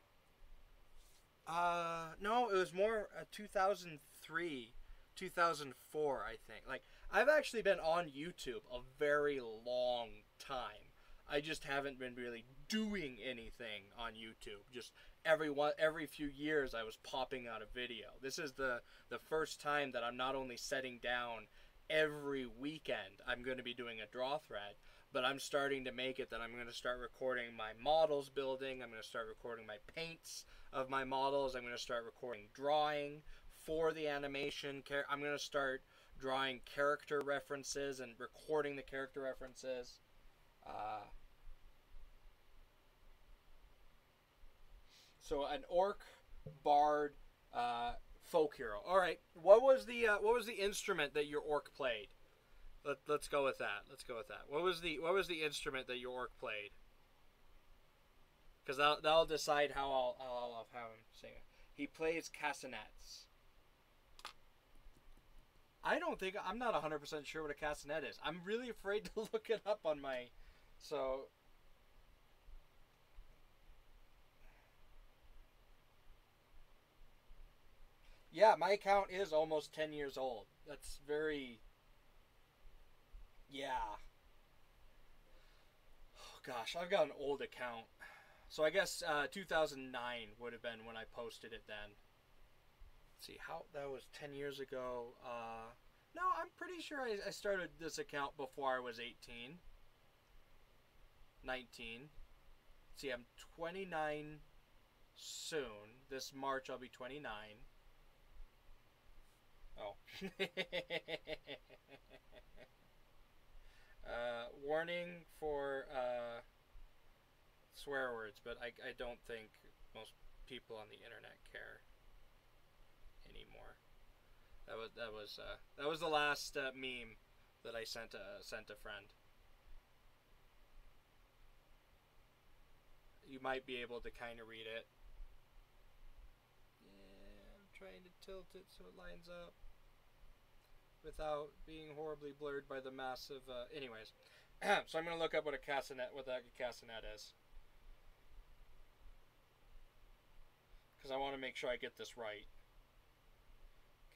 No, it was more 2003, 2004, I think. Like, I've actually been on YouTube a very long time. I just haven't been really doing anything on YouTube. Just every few years I was popping out a video. This is the first time that I'm not only setting down every weekend I'm going to be doing a Drawthread, but I'm starting to make it that I'm going to start recording my models building. I'm going to start recording my paints of my models. I'm going to start recording drawing for the animation. I'm going to start drawing character references and recording the character references. So an orc, bard, folk hero. All right. What was the instrument that your orc played? Let's go with that. Let's go with that. What was the instrument that your orc played? Because that'll decide how I'll have him sing it. He plays castanets. I'm not 100% sure what a castanet is. I'm really afraid to look it up on my... So... Yeah, my account is almost 10 years old. That's very... Yeah. Oh, gosh, I've got an old account. So I guess 2009 would have been when I posted it then. Let's see, how that was 10 years ago. No, I'm pretty sure I started this account before I was 18. 19. Let's see, I'm 29 soon. This March I'll be 29. Oh. Warning for swear words, but I don't think most people on the internet care anymore. That was the last meme that I sent a friend. You might be able to kind of read it. Yeah, I'm trying to tilt it so it lines up without being horribly blurred by the massive. Anyways, so I'm gonna look up what a castanet is, because I want to make sure I get this right.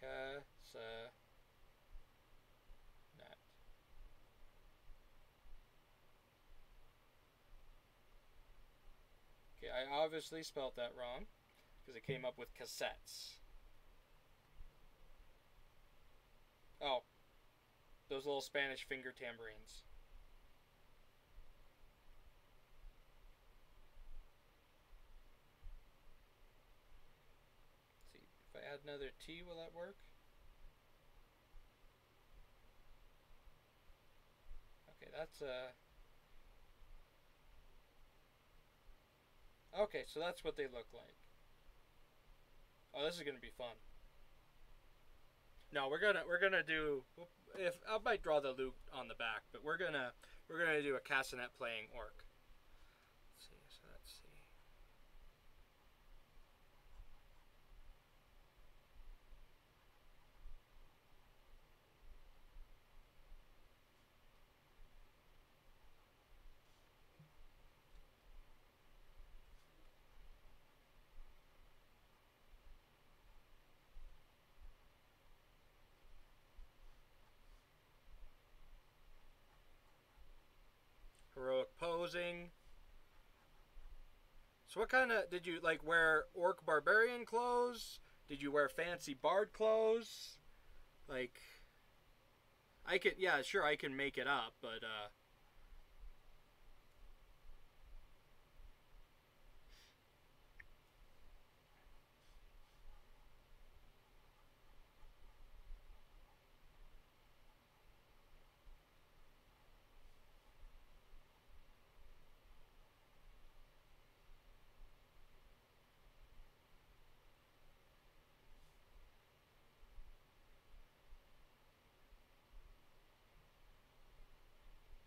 Castanet. Okay, I obviously spelt that wrong because it came up with cassettes. Oh. Those little Spanish finger tambourines. Let's see, if I add another T, will that work? Okay, that's okay, so that's what they look like. Oh, this is gonna be fun. No, we're gonna do. If I might draw the loot on the back, but we're gonna do a castanet playing orc. Let's see. So let's see. Heroic posing. So what kind of, did you like wear orc barbarian clothes? Did you wear fancy bard clothes? Like, I could, yeah, sure, I can make it up, but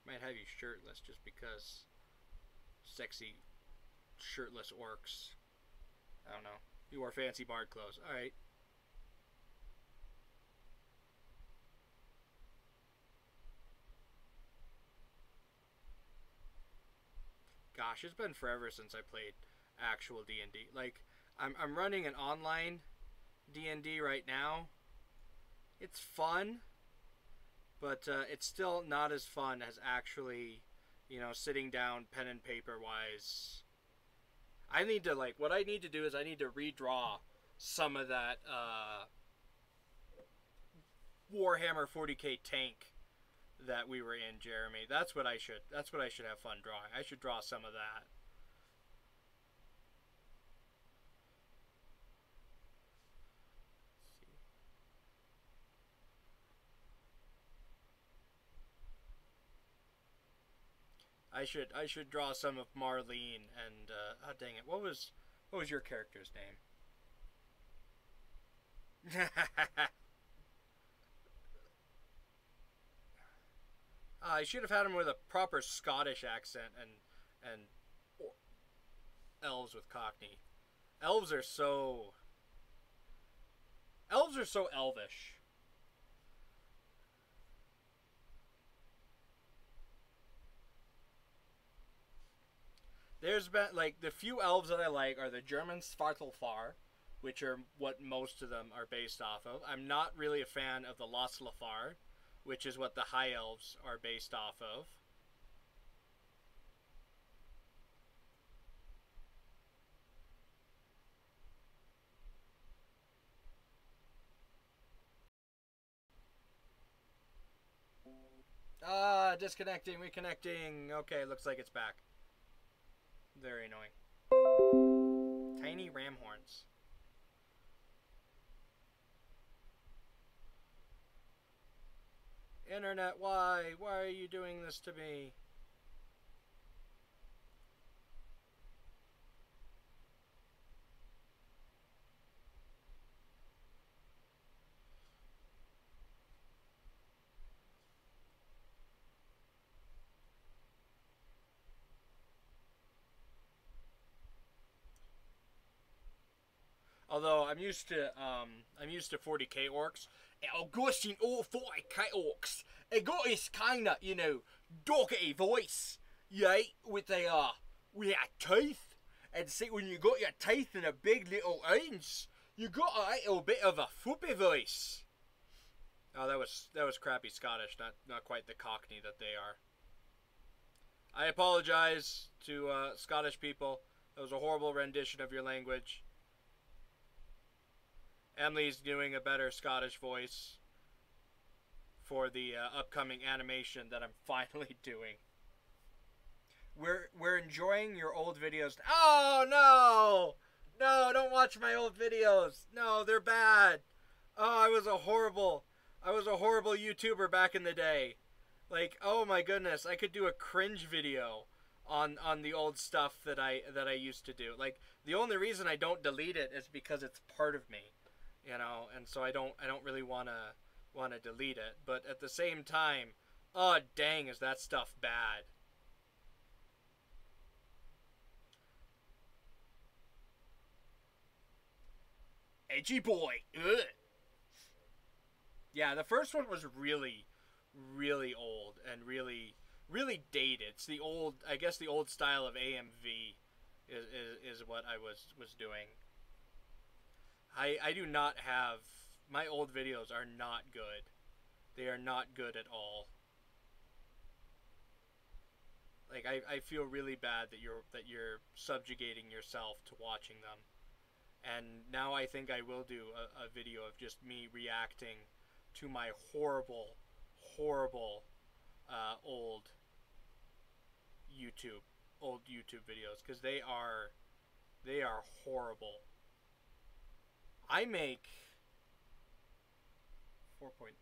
might have you shirtless just because sexy shirtless orcs. I don't know. You wore fancy bard clothes. All right. Gosh, it's been forever since I played actual D&D. Like, I'm running an online D&D right now. It's fun, but it's still not as fun as actually, sitting down pen and paper wise. I need to, like, what I need to do is I need to redraw some of that Warhammer 40k tank that we were in, Jeremy. That's what I should have fun drawing. I should draw some of that. I should draw some of Marlene and oh dang it. What was your character's name? I should have had him with a proper Scottish accent and elves with Cockney. Elves are so elvish. There's been, like, the few elves that I like are the German Svartalfar, which are what most of them are based off of. I'm not really a fan of the Losslafar, which is what the High Elves are based off of. Ah, disconnecting, reconnecting. Okay, looks like it's back. Very annoying. Tiny ram horns. Internet, why? Why are you doing this to me? Although I'm used to 40k orcs. It'll go in all 40k orcs. It got this kind of, doggedy voice, yeah, with their teeth. And see, when you got your teeth in a big little ends, you got a little bit of a floppy voice. Oh, that was crappy Scottish, not quite the Cockney that they are. I apologize to Scottish people. That was a horrible rendition of your language. Emily's doing a better Scottish voice for the upcoming animation that I'm finally doing. We're enjoying your old videos. Oh no! No, don't watch my old videos. No, they're bad. Oh, I was a horrible YouTuber back in the day. Like, oh my goodness, I could do a cringe video on the old stuff that I used to do. Like, the only reason I don't delete it is because it's part of me, you know, and so I don't really wanna delete it. But at the same time, oh dang, is that stuff bad? Edgy boy. Ugh. Yeah, the first one was really, really old and really, really dated. It's the old, I guess the old style of AMV is what I was doing. I do not have, my old videos are not good. They are not good at all. Like, I feel really bad that you're subjugating yourself to watching them. And now I think I will do a video of just me reacting to my horrible old YouTube videos, because they are horrible. I make 4.3.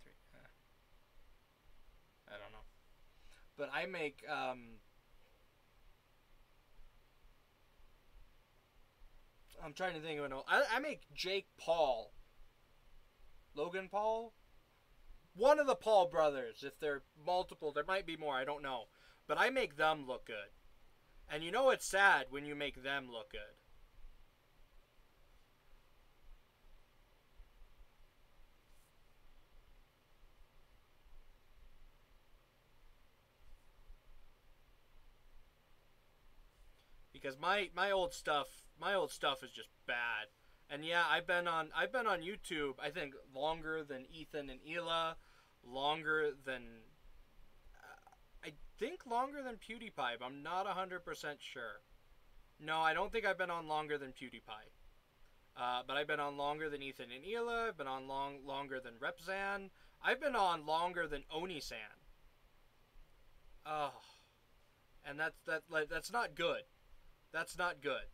I don't know, but I make I'm trying to think of an old. I make Jake Paul, Logan Paul, one of the Paul brothers. If they're multiple, there might be more. I don't know, but I make them look good. And you know it's sad when you make them look good. Because my old stuff is just bad. And yeah, I've been on YouTube, I think, longer than Ethan and Ela, longer than I think longer than PewDiePie, but I'm not 100% sure. No, I don't think I've been on longer than PewDiePie. But I've been on longer than Ethan and Ela. I've been on longer than Repzan. I've been on longer than Oni-san. Oh, and that's not good. That's not good.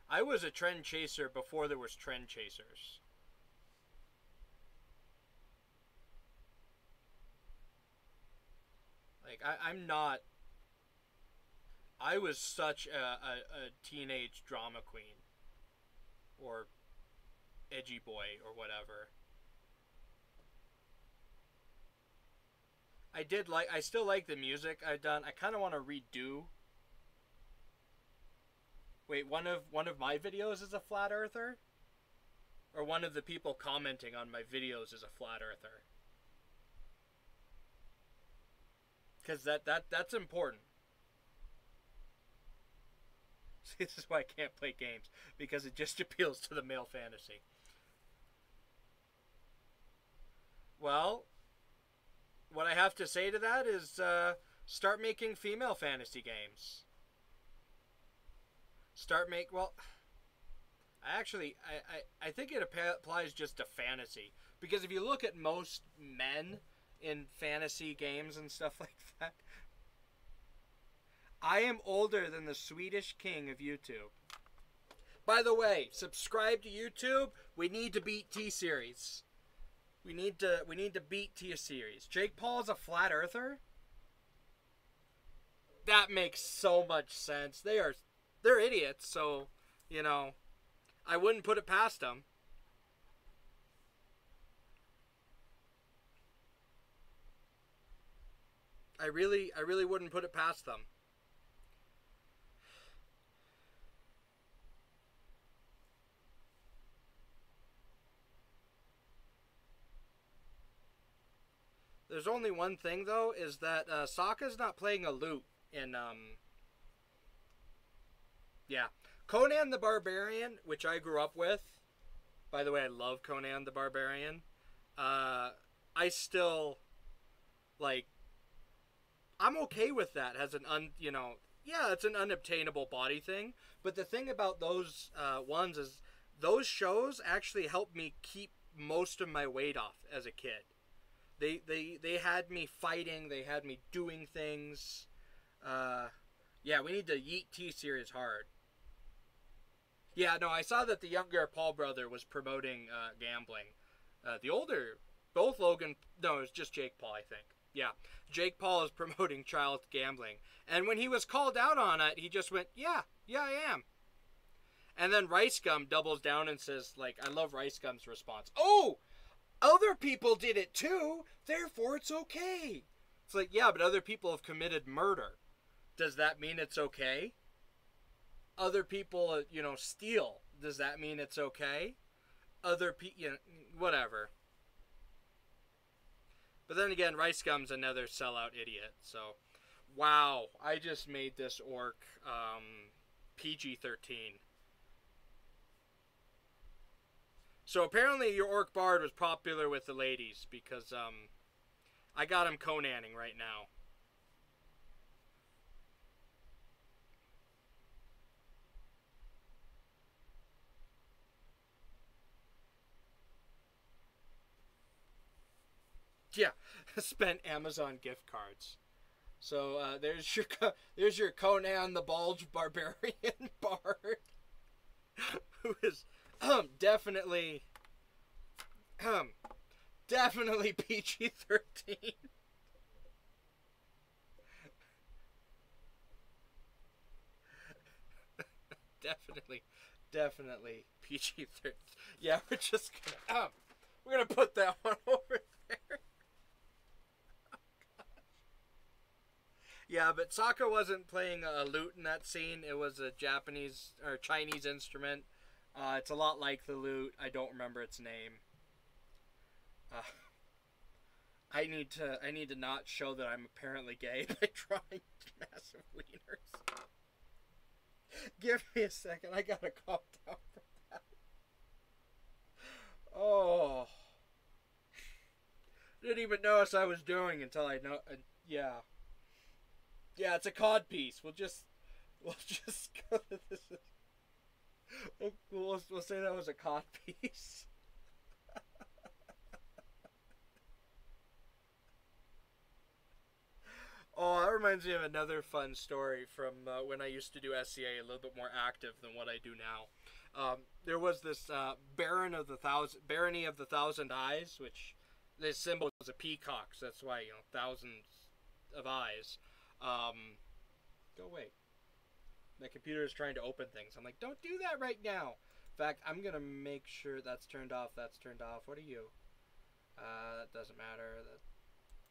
I was a trend chaser before there was trend chasers. Like, I'm not... I was such a teenage drama queen. Or edgy boy, or whatever. I still like the music I've done. I kind of want to redo. Wait, one of my videos is a flat earther? Or one of the people commenting on my videos is a flat earther? Because that's important. This is why I can't play games, because it just appeals to the male fantasy. Well, what I have to say to that is start making female fantasy games. Well, I think it applies just to fantasy, because if you look at most men in fantasy games and stuff like that, I am older than the Swedish king of YouTube. By the way, subscribe to YouTube. We need to beat T-Series. We need to beat T-Series. Jake Paul is a flat earther? That makes so much sense. They're idiots, so, you know, I wouldn't put it past them. I really wouldn't put it past them. There's only one thing, though, is that Sokka's not playing a lute in, yeah. Conan the Barbarian, which I grew up with. By the way, I love Conan the Barbarian. I still, like, I'm okay with that as an yeah, it's an unobtainable body thing. But the thing about those ones is those shows actually helped me keep most of my weight off as a kid. They had me fighting. They had me doing things. Yeah, we need to yeet T-Series hard. Yeah, no, I saw that the younger Paul brother was promoting gambling. The older, both Logan, no, it was just Jake Paul, I think. Yeah, Jake Paul is promoting child gambling. And when he was called out on it, he just went, yeah, I am. And then Rice Gum doubles down and says, like, I love Rice Gum's response. Oh, other people did it too, therefore it's okay. It's like, yeah, but other people have committed murder. Does that mean it's okay? Other people, steal. Does that mean it's okay? Other people, whatever. But then again, Rice Gum's another sellout idiot. So, wow, I just made this orc PG-13. So apparently your orc bard was popular with the ladies because I got him Conaning right now. Yeah, spent Amazon gift cards. So there's your Conan the Bulge Barbarian bard, who is definitely PG-13. definitely PG-13. Yeah, we're gonna put that one over there. Yeah, but Sokka wasn't playing a lute in that scene. It was a Japanese or Chinese instrument. It's a lot like the lute. I don't remember its name. I need to not show that I'm apparently gay by drawing massive wieners. Give me a second. I gotta calm down from that. Oh, didn't even notice I was doing until I know. Yeah. Yeah, it's a cod piece. We'll just go to this. We'll say that was a cod piece. Oh, that reminds me of another fun story from when I used to do SCA, a little bit more active than what I do now. There was this Barony of the Thousand Eyes, which the symbol was a peacock, so that's why thousands of eyes. Go away. My computer is trying to open things. I'm like, don't do that right now. In fact, I'm gonna make sure that's turned off. That's turned off. What are you? That doesn't matter.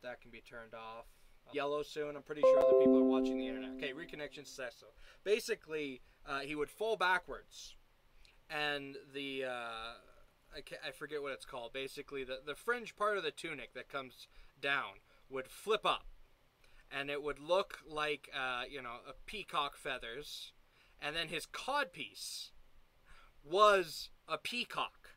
That can be turned off. Yellow soon. I'm pretty sure other people are watching the internet. Okay, reconnection successful. Basically, he would fall backwards, and the I forget what it's called. Basically, the fringe part of the tunic that comes down would flip up, and it would look like a peacock feathers, and then his codpiece was a peacock.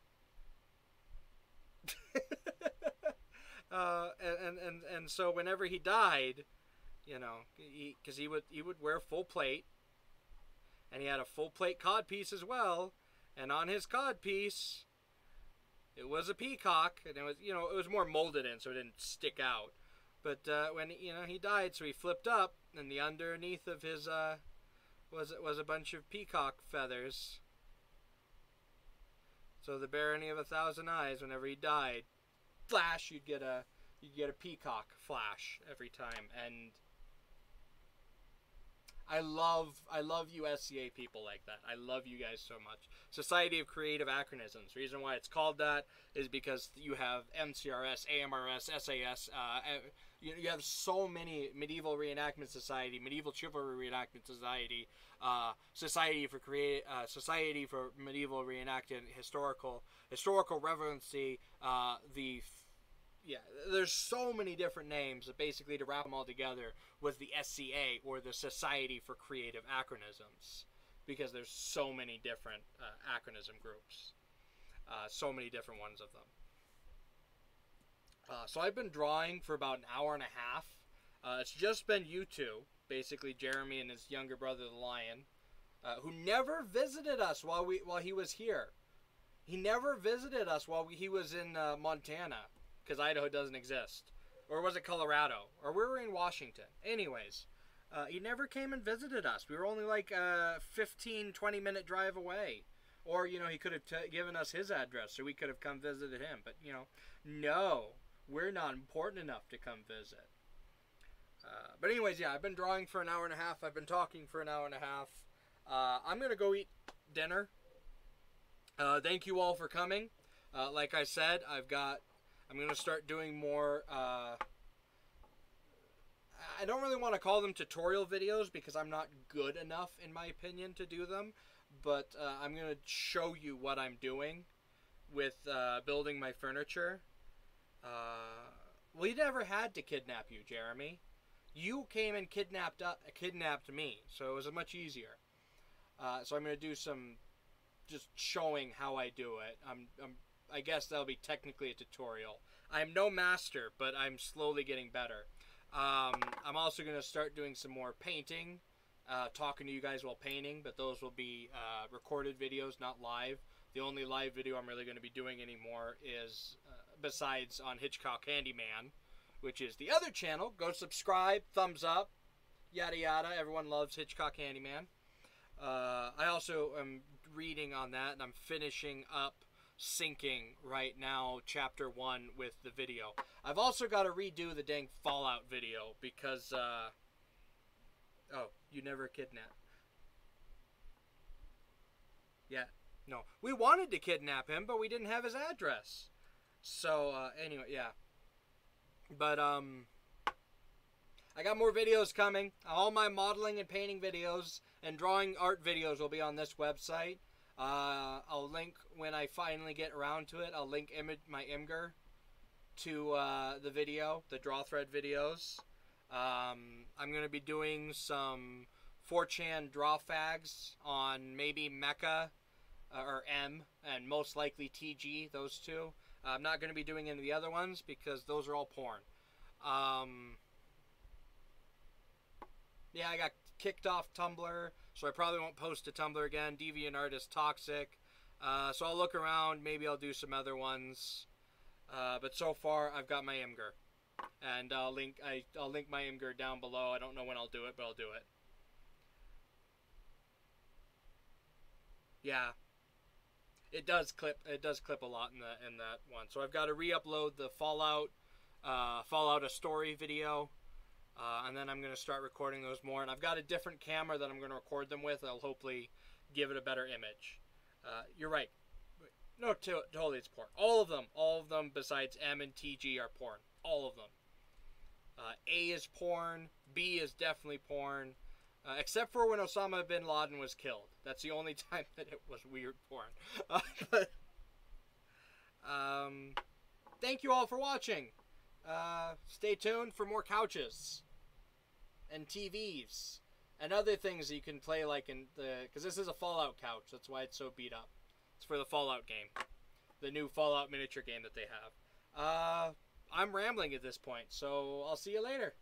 And so whenever he died, because he would wear full plate, and he had a full plate codpiece as well, and on his codpiece, it was a peacock, and it was more molded in, so it didn't stick out. But when he died, so he flipped up, and the underneath of his was a bunch of peacock feathers. So the Barony of 1,000 Eyes, whenever he died, flash, you'd get a peacock flash every time. And I love you SCA people like that. I love you guys so much. Society of Creative Acronyms. The reason why it's called that is because you have MCRS, AMRS, SAS. You have so many. Medieval Reenactment Society, Medieval Chivalry Reenactment Society, Society for Medieval Reenacted Historical Relevancy. There's so many different names that basically to wrap them all together was the SCA, or the Society for Creative Acronyms, because there's so many different acronym groups, so many different ones of them. So I've been drawing for about an hour and a half. It's just been you two, basically Jeremy and his younger brother, the Lion, who never visited us while he was here. He never visited us while he was in Montana. because Idaho doesn't exist. Or was it Colorado? Or we were in Washington. Anyways, he never came and visited us. We were only like a 15, 20-minute drive away. Or, you know, he could have given us his address so we could have come visited him. But, you know, no, we're not important enough to come visit. But anyways, yeah, I've been drawing for an hour and a half. I've been talking for an hour and a half. I'm going to go eat dinner. Thank you all for coming. Like I said, I'm going to start doing more, I don't really want to call them tutorial videos because I'm not good enough, in my opinion, to do them. But I'm going to show you what I'm doing with building my furniture. We never had to kidnap you, Jeremy. You came and kidnapped me, so it was much easier. So I'm going to do some just showing how I do it. I guess that'll be technically a tutorial. I'm no master, but I'm slowly getting better. I'm also going to start doing some more painting, talking to you guys while painting, but those will be recorded videos, not live. The only live video I'm really going to be doing anymore is, besides on Hitchcock Handyman, which is the other channel. Go subscribe, thumbs up, yada yada. Everyone loves Hitchcock Handyman. I also am reading on that, and I'm finishing up syncing right now chapter 1 with the video. I've also got to redo the dang Fallout video because oh, you never kidnapped. Yeah, no, we wanted to kidnap him, but we didn't have his address. So anyway, yeah. But I got more videos coming. All my modeling and painting videos and drawing art videos will be on this website. I'll link, when I finally get around to it, I'll link my Imgur to the video, the Drawthread videos. I'm going to be doing some 4chan draw fags on maybe Mecha or M, and most likely TG, those two. I'm not going to be doing any of the other ones because those are all porn. Yeah, I got kicked off Tumblr, so I probably won't post to Tumblr again. DeviantArt is toxic. So I'll look around. Maybe I'll do some other ones. But so far, I've got my Imgur. And I'll link my Imgur down below. I don't know when I'll do it, but I'll do it. Yeah. It does clip a lot in that one. So I've got to re-upload the Fallout a Story video. And then I'm going to start recording those more. And I've got a different camera that I'm going to record them with. That'll hopefully give it a better image. You're right. No, totally it's porn. All of them besides M and TG are porn. All of them. A is porn. B is definitely porn. Except for when Osama bin Laden was killed. That's the only time that it was weird porn. But thank you all for watching. Stay tuned for more couches and TVs and other things that you can play, like in because this is a Fallout couch. That's why it's so beat up. It's for the Fallout game, the new Fallout miniature game that they have. I'm rambling at this point, so I'll see you later.